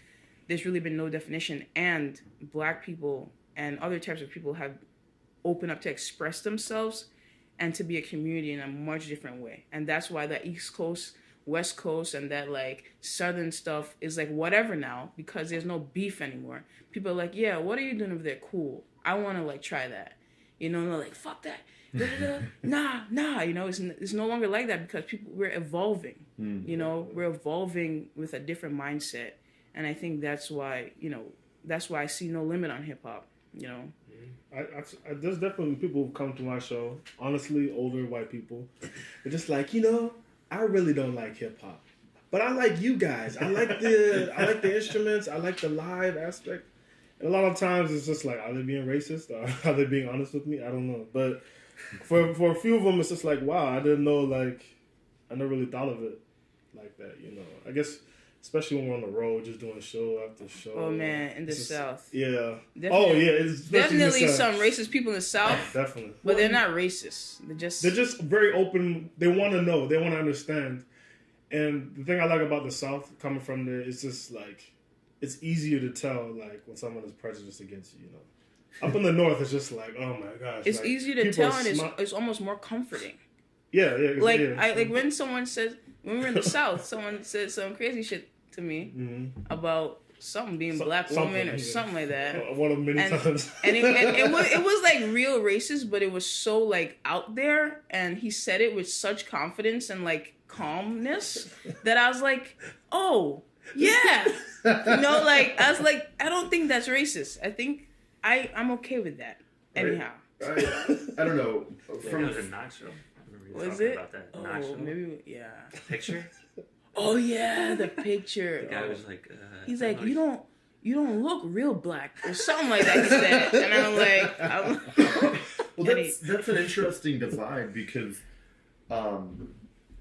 [SPEAKER 4] there's really been no definition, and black people and other types of people have opened up to express themselves and to be a community in a much different way. And that's why the East Coast, West Coast, and that like Southern stuff is like whatever now, because there's no beef anymore. People are like, yeah, what are you doing over there? Cool. I want to like try that. You know, and they're like, fuck that. Nah. You know, it's no longer like that, because we're evolving. You know, we're evolving with a different mindset. And I think that's why, you know, I see no limit on hip hop, you know.
[SPEAKER 3] There's definitely people who come to my show, honestly, older white people. They're just like, you know, I really don't like hip hop, but I like you guys. I like the instruments. I like the live aspect. And a lot of times it's just like, are they being racist or are they being honest with me? I don't know. But for a few of them, it's just like, wow, I didn't know, like, I never really thought of it like that, you know. I guess, especially when we're on the road, just doing show after show.
[SPEAKER 4] Oh, man, in the South.
[SPEAKER 3] Yeah.
[SPEAKER 4] Definitely,
[SPEAKER 3] it's
[SPEAKER 4] definitely some racist people in the South.
[SPEAKER 3] Definitely.
[SPEAKER 4] But they're not racist. They're just
[SPEAKER 3] very open. They want to know. They want to understand. And the thing I like about the South, coming from there, it's just like, it's easier to tell, like, when someone is prejudiced against you, you know. Up in the North, it's just like, oh my gosh.
[SPEAKER 4] It's
[SPEAKER 3] like,
[SPEAKER 4] easier to tell, and it's almost more comforting.
[SPEAKER 3] Yeah.
[SPEAKER 4] Like, like when someone says, when we were in the South, someone said some crazy shit to me about something being black woman or something like that.
[SPEAKER 3] One of many times.
[SPEAKER 4] And it was like real racist, but it was so like out there, and he said it with such confidence and like calmness that I was like, oh, yeah. You know, like, I was like, I don't think that's racist. I think I'm okay with that. Anyhow.
[SPEAKER 5] I don't know.
[SPEAKER 2] From the Knoxville.
[SPEAKER 4] Was it?
[SPEAKER 2] About that.
[SPEAKER 4] Oh,
[SPEAKER 2] Knoxville.
[SPEAKER 4] maybe, yeah.
[SPEAKER 2] The picture?
[SPEAKER 4] Oh, yeah, the picture.
[SPEAKER 2] The guy was like...
[SPEAKER 4] he's like, you don't look real black, or something like that, he said. And I'm like...
[SPEAKER 5] Well, that's an interesting divide, because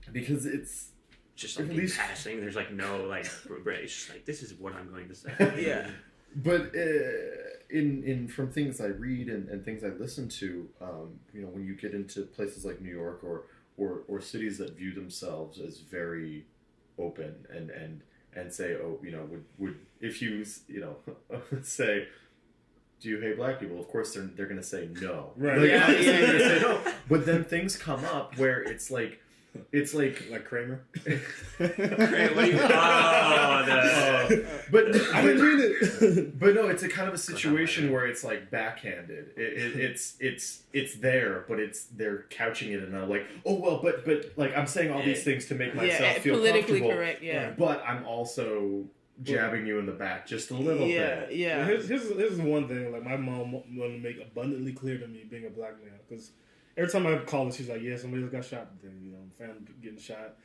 [SPEAKER 5] it's...
[SPEAKER 2] Just like in passing, there's like no like, it's just like, this is what I'm going to say.
[SPEAKER 4] Yeah.
[SPEAKER 5] But in from things I read and things I listen to, you know, when you get into places like New York or cities that view themselves as very open and say, oh, you know, would if you know say, do you hate black people? Of course they're going to say no.
[SPEAKER 3] Right.
[SPEAKER 5] Like, they're gonna say no. But then things come up where it's like Kramer.
[SPEAKER 2] Kramer, what do you?
[SPEAKER 5] But I didn't mean it. But no, it's a kind of a situation where it's like backhanded. It's there, but they're couching it in a like, oh well, but like I'm saying all these things to make myself feel
[SPEAKER 4] politically
[SPEAKER 5] comfortable.
[SPEAKER 4] Correct, yeah.
[SPEAKER 5] But I'm also jabbing you in the back just a little bit.
[SPEAKER 4] Yeah.
[SPEAKER 3] Here's one thing. Like, my mom wanted to make abundantly clear to me, being a black man, because every time I call her, she's like, yeah, somebody got shot today. You know, family getting shot.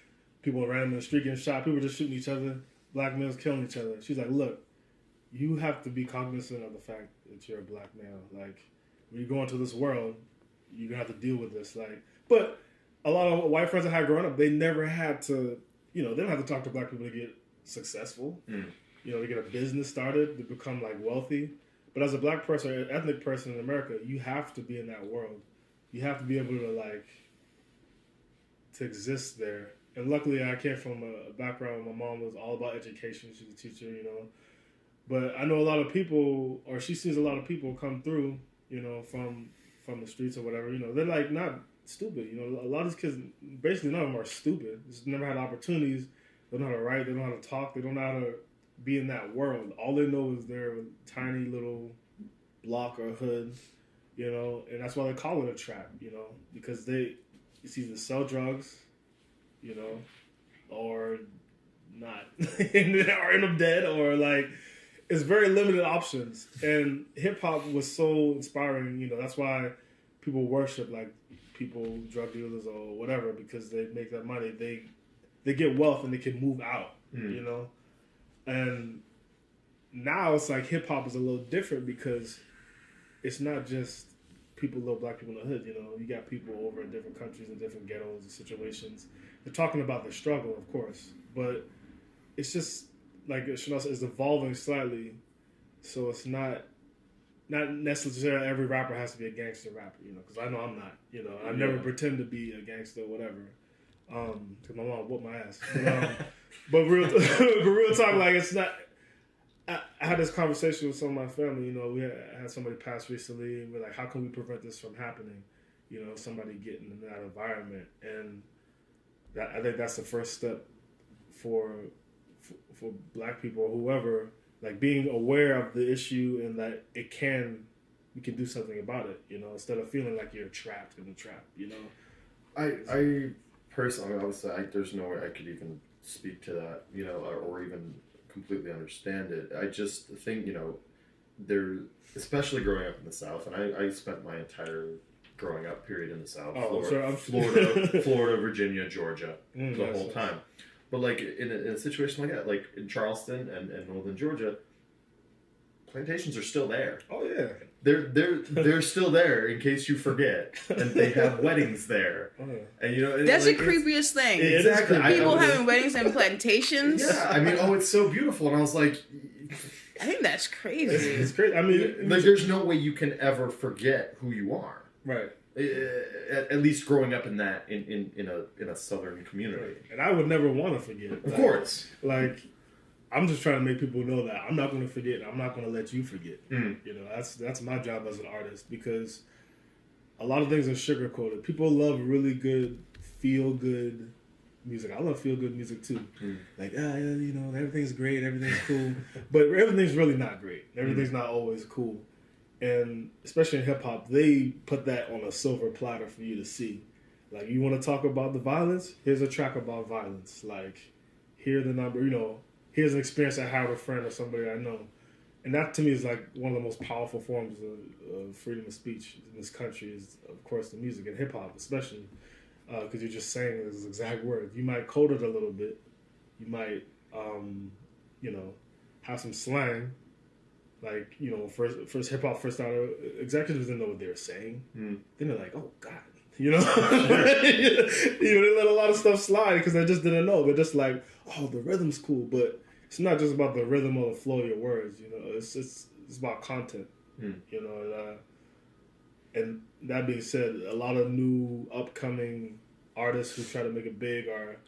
[SPEAKER 3] People random in the street getting shot. People just shooting each other. Black males killing each other. She's like, look, you have to be cognizant of the fact that you're a black male. Like, when you go into this world, you're gonna have to deal with this. Like, but a lot of white friends I had growing up, they never had to, they don't have to talk to black people to get successful. To get a business started, to become like wealthy. But as a black person, or an ethnic person in America, you have to be in that world. You have to be able to to exist there. And luckily, I came from a background where my mom was all about education. She's a teacher, But I know a lot of people, or she sees a lot of people come through, from the streets or whatever. They're like not stupid. A lot of these kids, basically none of them are stupid. Just never had opportunities. They don't know how to write. They don't know how to talk. They don't know how to be in that world. All they know is their tiny little block or hood, and that's why they call it a trap, because it's either sell drugs, or not, or end up dead, or it's very limited options. And hip hop was so inspiring, that's why people worship people, drug dealers or whatever, because they make that money. They get wealth and they can move out, And now it's hip hop is a little different because it's not just little black people in the hood, You got people over in different countries and different ghettos and situations. They're talking about the struggle, of course, but it's just Chanel said, it's evolving slightly. So it's not necessarily every rapper has to be a gangster rapper, because I know I'm not, I never pretend to be a gangster or whatever. Because my mom whooped my ass. But real talk, it's not. I had this conversation with some of my family. We had somebody pass recently, and we're like, how can we prevent this from happening? Somebody getting in that environment, and I think that's the first step for black people or whoever, being aware of the issue and that we can do something about it. Instead of feeling like you're trapped in the trap.
[SPEAKER 5] I personally, obviously, there's no way I could even speak to that, or even completely understand it. I just think, there, especially growing up in the South, and I spent my entire growing up period in the South, Florida, Virginia, Georgia, the whole time. But in a situation like that, in Charleston and northern Georgia, plantations are still there.
[SPEAKER 3] Oh yeah.
[SPEAKER 5] They're still there in case you forget, and they have weddings there.
[SPEAKER 3] Oh, yeah.
[SPEAKER 5] And
[SPEAKER 4] that's the creepiest thing.
[SPEAKER 5] Exactly.
[SPEAKER 4] People having weddings and plantations.
[SPEAKER 5] Yeah, it's so beautiful, and I was like,
[SPEAKER 4] I think that's crazy.
[SPEAKER 3] It's crazy. I mean,
[SPEAKER 5] there's no way you can ever forget who you are.
[SPEAKER 3] Right.
[SPEAKER 5] At least growing up in a southern community.
[SPEAKER 3] Right. And I would never want to forget.
[SPEAKER 5] Of course.
[SPEAKER 3] I'm just trying to make people know that I'm not going to forget. I'm not going to let you forget.
[SPEAKER 5] Mm.
[SPEAKER 3] That's my job as an artist, because a lot of things are sugar-coated. People love really good, feel-good music. I love feel-good music too. Mm. Everything's great, everything's cool, but everything's really not great. Everything's not always cool. And especially in hip-hop, they put that on a silver platter for you to see. You want to talk about the violence? Here's a track about violence. Here's the number, here's an experience I had with a friend or somebody I know. And that to me is one of the most powerful forms of freedom of speech in this country is, of course, the music and hip hop, especially because you're just saying those exact words. You might code it a little bit. You might, have some slang. First hip hop first started, executives didn't know what they were saying. Mm. Then they're like, oh God. They let a lot of stuff slide because they just didn't know. They're just like, oh, the rhythm's cool, but it's not just about the rhythm or the flow of your words. It's about content. Mm. And that being said, a lot of new upcoming artists who try to make it big are,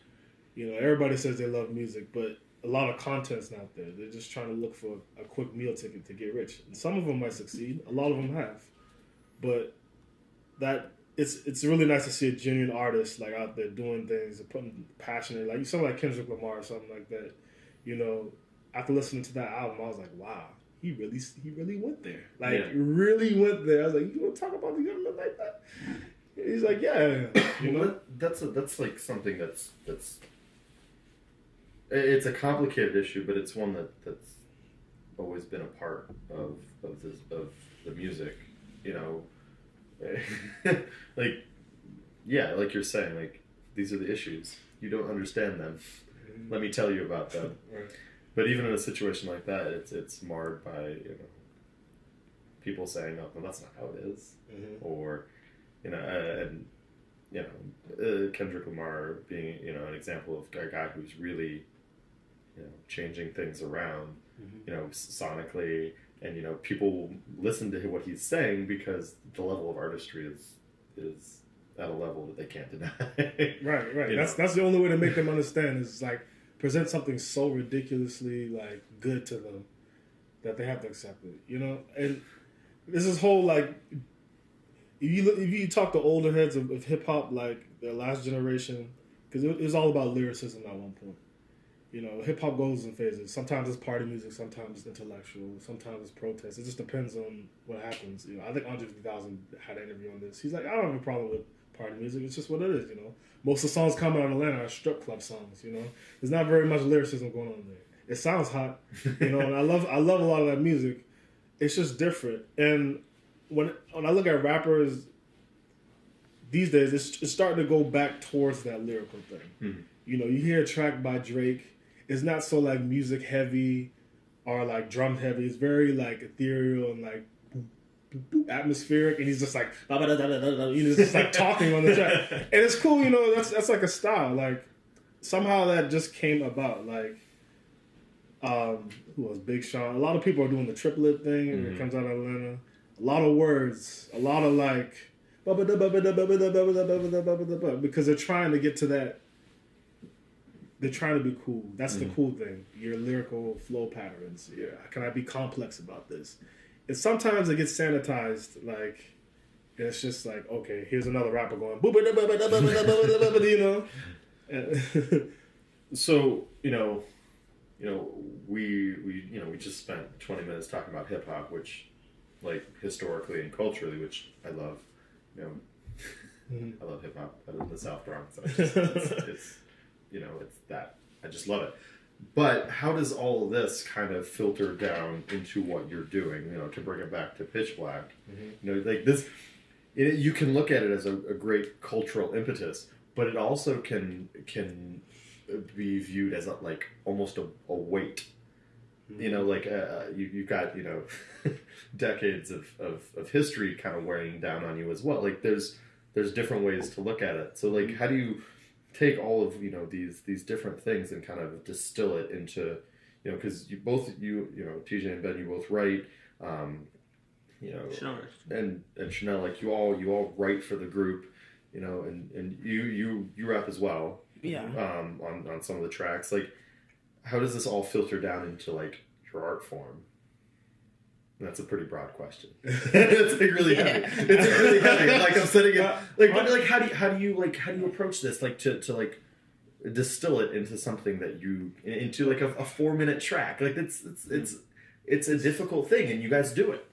[SPEAKER 3] everybody says they love music, but a lot of content's not there. They're just trying to look for a quick meal ticket to get rich. And some of them might succeed. A lot of them have, but it's really nice to see a genuine artist out there doing things and putting passion in. Something like Kendrick Lamar or something like that. After listening to that album, I was like, wow, he really went there. Really went there. I was like, you want to talk about the government like that? He's like, yeah.
[SPEAKER 5] That's something that's it's a complicated issue, but it's one that's always been a part of the music. Like you're saying, these are the issues. You don't understand them. Let me tell you about them.
[SPEAKER 3] Right.
[SPEAKER 5] But even in a situation like that, it's marred by, people saying, "Oh, no, that's not how it is," or, and Kendrick Lamar being, an example of a guy who's really, changing things around, sonically, and people listen to what he's saying because the level of artistry is at a level that they can't deny.
[SPEAKER 3] Right. That's the only way to make them understand is like present something so ridiculously like good to them that they have to accept it. And this is whole like if you talk to older heads of hip hop, like the last generation, because it was all about lyricism at one point. Hip hop goes in phases. Sometimes it's party music, sometimes it's intellectual, sometimes it's protest. It just depends on what happens. I think Andre 3000 had an interview on this. He's like, I don't have a problem with party music. It's just what it is. Most of the songs coming out of Atlanta are strip club songs. There's not very much lyricism going on there. It sounds hot, and I love a lot of that music. It's just different. And when I look at rappers these days, it's starting to go back towards that lyrical thing. You hear a track by Drake. It's not so like music heavy or like drum heavy. It's very like ethereal and like atmospheric, and he's just like just like talking on the track, and it's cool. That's like a style. Like somehow that just came about. Like who was Big Sean? A lot of people are doing the triplet thing, and it comes out of Atlanta. A lot of words, a lot of like because they're trying to get to that. They're trying to be cool. That's the cool thing. Your lyrical flow patterns. Yeah, can I be complex about this? And sometimes it gets sanitized. Like it's just like, okay, here's another rapper going.
[SPEAKER 5] So we just spent 20 minutes talking about hip hop, which, like historically and culturally, which I love. I love hip hop. I live in the South Bronx. It's that. I just love it. But how does all of this kind of filter down into what you're doing, to bring it back to PitchBlak? Like this, you can look at it as a great cultural impetus, but it also can be viewed as like almost a weight. You've got, decades of history kind of wearing down on you as well. Like there's different ways to look at it. So like, how do you take all of these different things and kind of distill it into because you both TJ and Ben, you both write and Chanell, like you all write for the group and you rap as well on some of the tracks. Like how does this all filter down into like your art form? That's a pretty broad question. It's like really heavy. It's like really heavy. Like I'm sitting in, like, but like how do you approach this? Like to like distill it into something that into like a 4-minute track. Like it's a difficult thing, and you guys do it.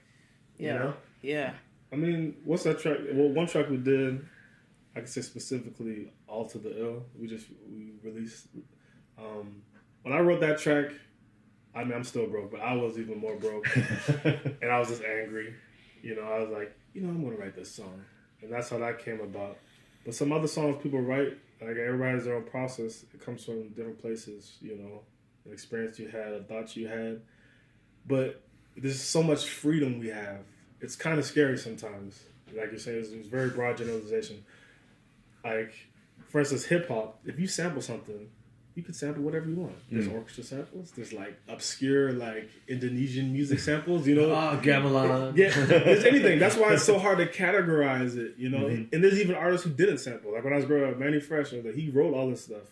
[SPEAKER 4] Yeah. Yeah.
[SPEAKER 3] I mean, what's that track? Well, one track we did, I can say specifically, "All to the Ill." We released. When I wrote that track. I mean, I'm still broke, but I was even more broke. And I was just angry. I was like, I'm going to write this song. And that's how that came about. But some other songs people write, like everybody has their own process. It comes from different places, an experience you had, a thought you had. But there's so much freedom we have. It's kind of scary sometimes. Like you're saying, it's very broad generalization. Like, for instance, hip-hop, if you sample something, you can sample whatever you want. There's orchestra samples. There's like obscure like Indonesian music samples.
[SPEAKER 2] Gamelan.
[SPEAKER 3] Yeah, there's anything. That's why it's so hard to categorize it. And there's even artists who didn't sample. Like when I was growing up, Manny Fresh, he wrote all this stuff.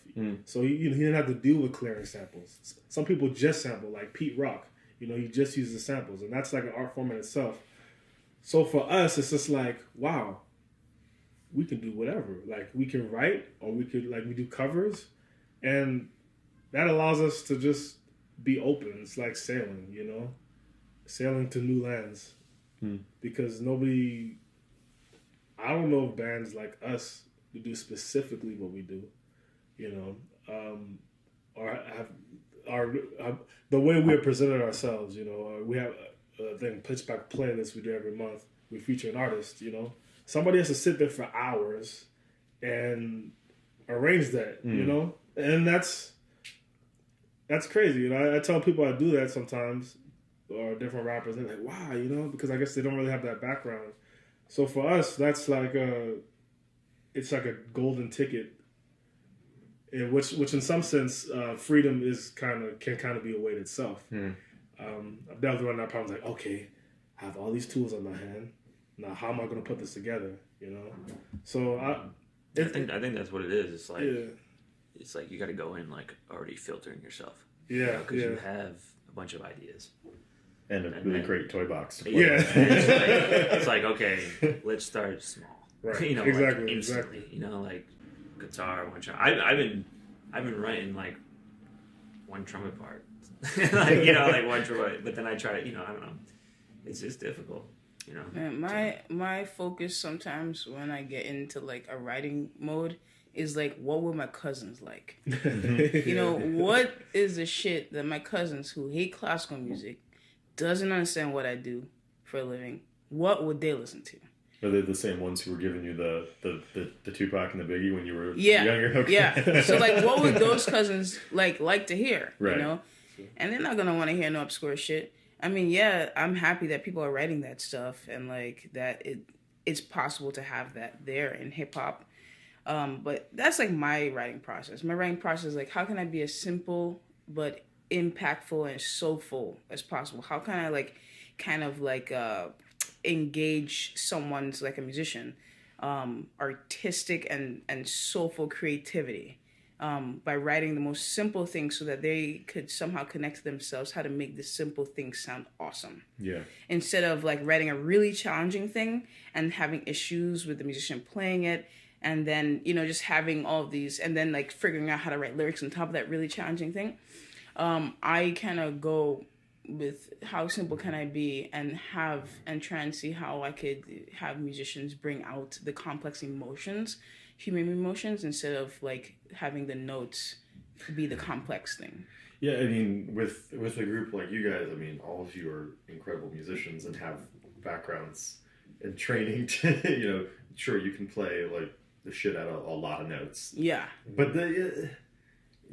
[SPEAKER 3] So he didn't have to deal with clearing samples. Some people just sample, like Pete Rock. He just uses the samples, and that's like an art form in itself. So for us, it's just like, wow, we can do whatever. Like we can write, or we could we do covers. And that allows us to just be open. It's like sailing, sailing to new lands. Because nobody, I don't know if bands like us who do specifically what we do, or have the way we have presented ourselves, we have a thing, PitchBlak playlist we do every month. We feature an artist, Somebody has to sit there for hours and arrange that, And That's crazy. You know, I tell people I do that sometimes, or different rappers, and they're like, wow, you know, because I guess they don't really have that background. So for us, that's like it's like a golden ticket, which in some sense, freedom can kind of be a weight itself. I've dealt with that problem. Like, okay, I have all these tools in my hand. Now, how am I going to put this together? You know, so I
[SPEAKER 2] think that's what it is. It's like it's like you got to go in like already filtering yourself.
[SPEAKER 3] Yeah,
[SPEAKER 2] because you have a bunch of ideas.
[SPEAKER 5] And a really great toy box.
[SPEAKER 2] It's like, okay, let's start small.
[SPEAKER 3] Right.
[SPEAKER 2] You know,
[SPEAKER 3] exactly.
[SPEAKER 2] like instantly.
[SPEAKER 3] Exactly.
[SPEAKER 2] You know, like guitar, one trumpet. I've been writing like one trumpet part. Like, you know, like one trumpet. But then I try to, you know, I don't know. It's just difficult. You know.
[SPEAKER 4] Man, my focus sometimes when I get into like a writing mode is like, what were my cousins like? You know, what is the shit that my cousins who hate classical music, doesn't understand what I do for a living, what would they listen to?
[SPEAKER 5] Are they the same ones who were giving you the Tupac and the Biggie when you were
[SPEAKER 4] younger?
[SPEAKER 5] Okay.
[SPEAKER 4] Yeah. So like, what would those cousins like to hear?
[SPEAKER 5] Right.
[SPEAKER 4] You know, and they're not gonna want to hear no obscure shit. I mean, yeah, I'm happy that people are writing that stuff and like that it's possible to have that there in hip hop. But that's like my writing process. My writing process is like, how can I be as simple but impactful and soulful as possible? How can I like kind of like engage someone's like a musician artistic and soulful creativity by writing the most simple things so that they could somehow connect to themselves how to make the simple things sound awesome.
[SPEAKER 5] Yeah.
[SPEAKER 4] Instead of like writing a really challenging thing and having issues with the musician playing it, and then, you know, just having all of these and then like figuring out how to write lyrics on top of that really challenging thing. I kind of go with how simple can I be and try and see how I could have musicians bring out the complex emotions, human emotions, instead of like having the notes be the complex thing.
[SPEAKER 5] Yeah, I mean, with a group like you guys, I mean, all of you are incredible musicians and have backgrounds and training to, you know, sure, you can play like the shit out of a lot of notes.
[SPEAKER 4] Yeah.
[SPEAKER 5] But you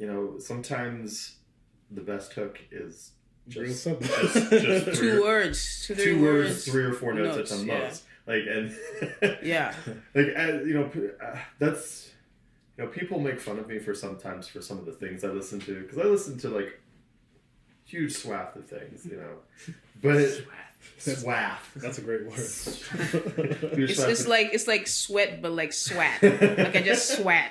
[SPEAKER 5] know, sometimes the best hook is just
[SPEAKER 4] two words,
[SPEAKER 5] two words, 3 or 4 notes at the most. Like, and
[SPEAKER 4] yeah,
[SPEAKER 5] like you know, that's, you know, people make fun of me for some of the things I listen to, because I listen to like huge swath of things, you know, but swath.
[SPEAKER 3] That's a great word.
[SPEAKER 4] It's like sweat, but like swat. Like I just swat.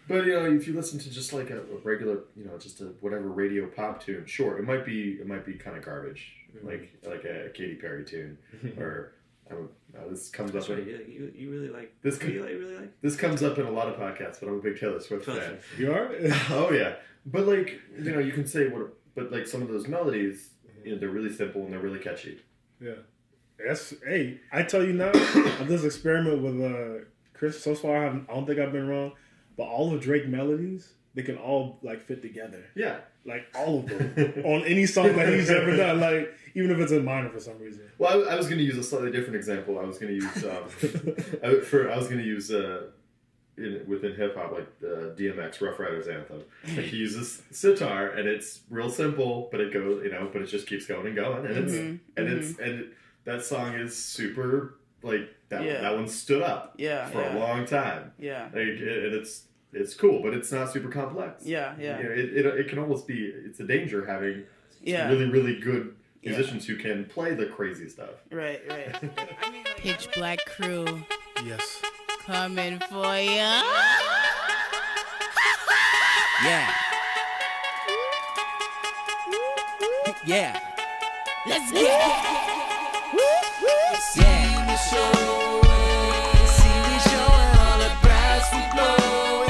[SPEAKER 5] But you know, if you listen to just like a regular, you know, just a whatever radio pop tune, sure, it might be kind of garbage, like a Katy Perry tune, or this comes up.
[SPEAKER 2] You really like
[SPEAKER 5] this.
[SPEAKER 2] Really like
[SPEAKER 5] This comes up in a lot of podcasts, but I'm a big Taylor Swift fan.
[SPEAKER 3] You are?
[SPEAKER 5] Oh yeah, but like, you know, you can say but like some of those melodies, you know, they're really simple and they're really catchy.
[SPEAKER 3] Yeah. Hey, I tell you now, of this experiment with Chris, so far I don't think I've been wrong, but all of Drake melodies, they can all like fit together.
[SPEAKER 5] Yeah.
[SPEAKER 3] Like all of them on any song that he's ever done, like even if it's in minor for some reason.
[SPEAKER 5] Well, I was going to use a slightly different example. I was going to use within hip hop, like the DMX Rough Riders anthem. Like he uses sitar, and it's real simple, but it goes, you know, but it just keeps going and going, and that song is super like that.
[SPEAKER 4] Yeah.
[SPEAKER 5] That one stood up for a long time.
[SPEAKER 4] Yeah,
[SPEAKER 5] like it's cool, but it's not super complex.
[SPEAKER 4] Yeah.
[SPEAKER 5] You know, it can almost be. It's a danger having really, really good musicians who can play the crazy stuff.
[SPEAKER 4] Right.
[SPEAKER 6] I mean, like, PitchBlak crew.
[SPEAKER 3] Yes.
[SPEAKER 6] Coming for ya. Yeah. Yeah. Let's get it. Yeah. See me showing all the brass we blowing.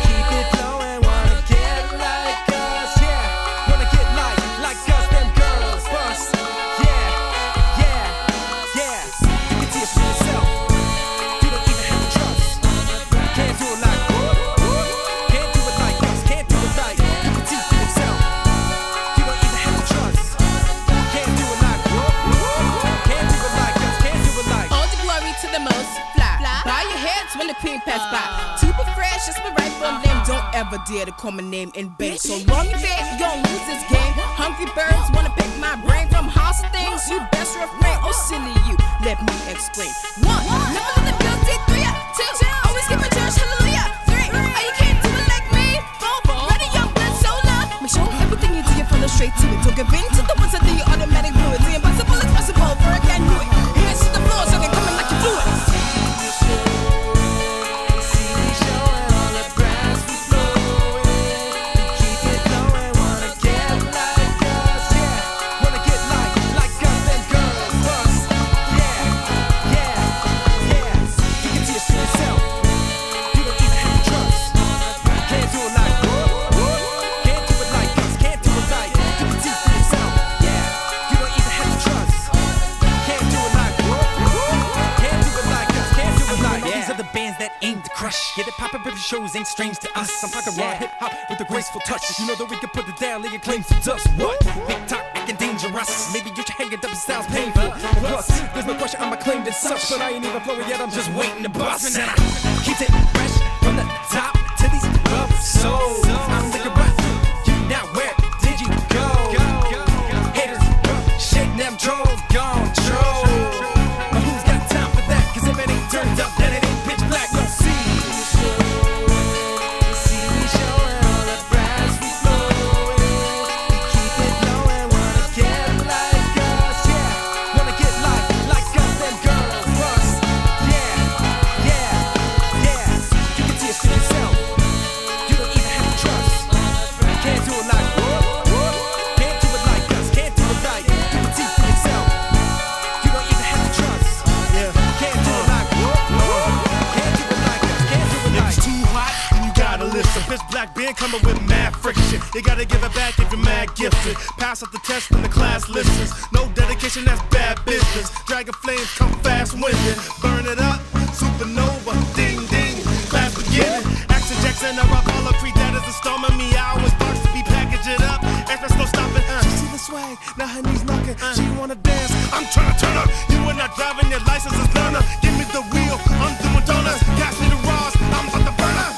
[SPEAKER 6] Keep it flowing, wanna get like us. Yeah. Wanna get like us, them girls bust. Yeah. You can see it for yourself. You don't even have to trust. Can't do it like can't do it like us. Can't do it like you can see for yourself. You don't even have to trust. Can't do it like can't do it like us. Can't do it like. All the glory to the most fly. Bow your heads when the queen pass by. Super fresh, it's my
[SPEAKER 7] ever dare to call my name in vain. So long you think you gon' lose this game. Hungry birds wanna pick my brain from hostile things. You best refrain. Oh silly you, let me explain. 1, never let the guilty. 3, 2, always keep a church. Hallelujah. 3, oh you can't do it like me. 4, ready your blood so loud. Make sure everything you do you follow straight to it. Don't give in to the ones that do you automatic do it. The impossible is possible, for I can't do it. Hands to the floor so I can come in like you fluid.
[SPEAKER 6] Yeah, the pop up shows ain't strange to us. I'm talking raw hip hop with a graceful touch. You know that we can put it down, lay your claims to dust. What? Big talk, making dangerous. Maybe you should hang it up, it sounds painful. Plus, there's no question on my claim as such. But I ain't even flowing yet, I'm just waiting to bust. And I keep it fresh from the top to these club souls. I'm thinking about you now, where did you go? Haters, shake them trolls, gone troll. But who's got time for that? Cause if it ain't turned up, then it ain't pitch black. No, see.
[SPEAKER 8] PitchBlak Band coming with mad friction. You gotta give it back if you're mad gifted. Pass up the test when the class listens. No dedication, that's bad business. Dragon flames come fast winding. Burn it up, supernova, ding ding. Class beginning. Action Jackson, I rock all the predators. The storm of me, I always box to be package it up. Express no stopping. She see the swag, now her knees knocking. She wanna dance, I'm trying to turn up. You are not driving, your license is learner. Give me the wheel, I'm doing donuts. Gas me the rods, I'm about to burn up.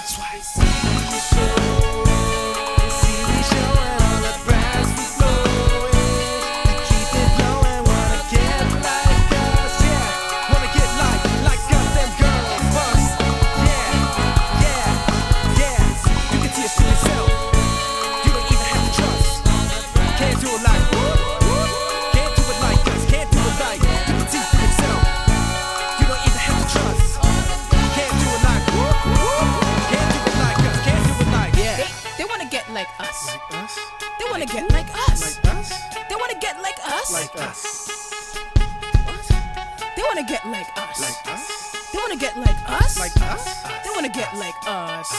[SPEAKER 7] Like us. They wanna get like us. They wanna get like us. They wanna get like us. They wanna get like us. They wanna get like us.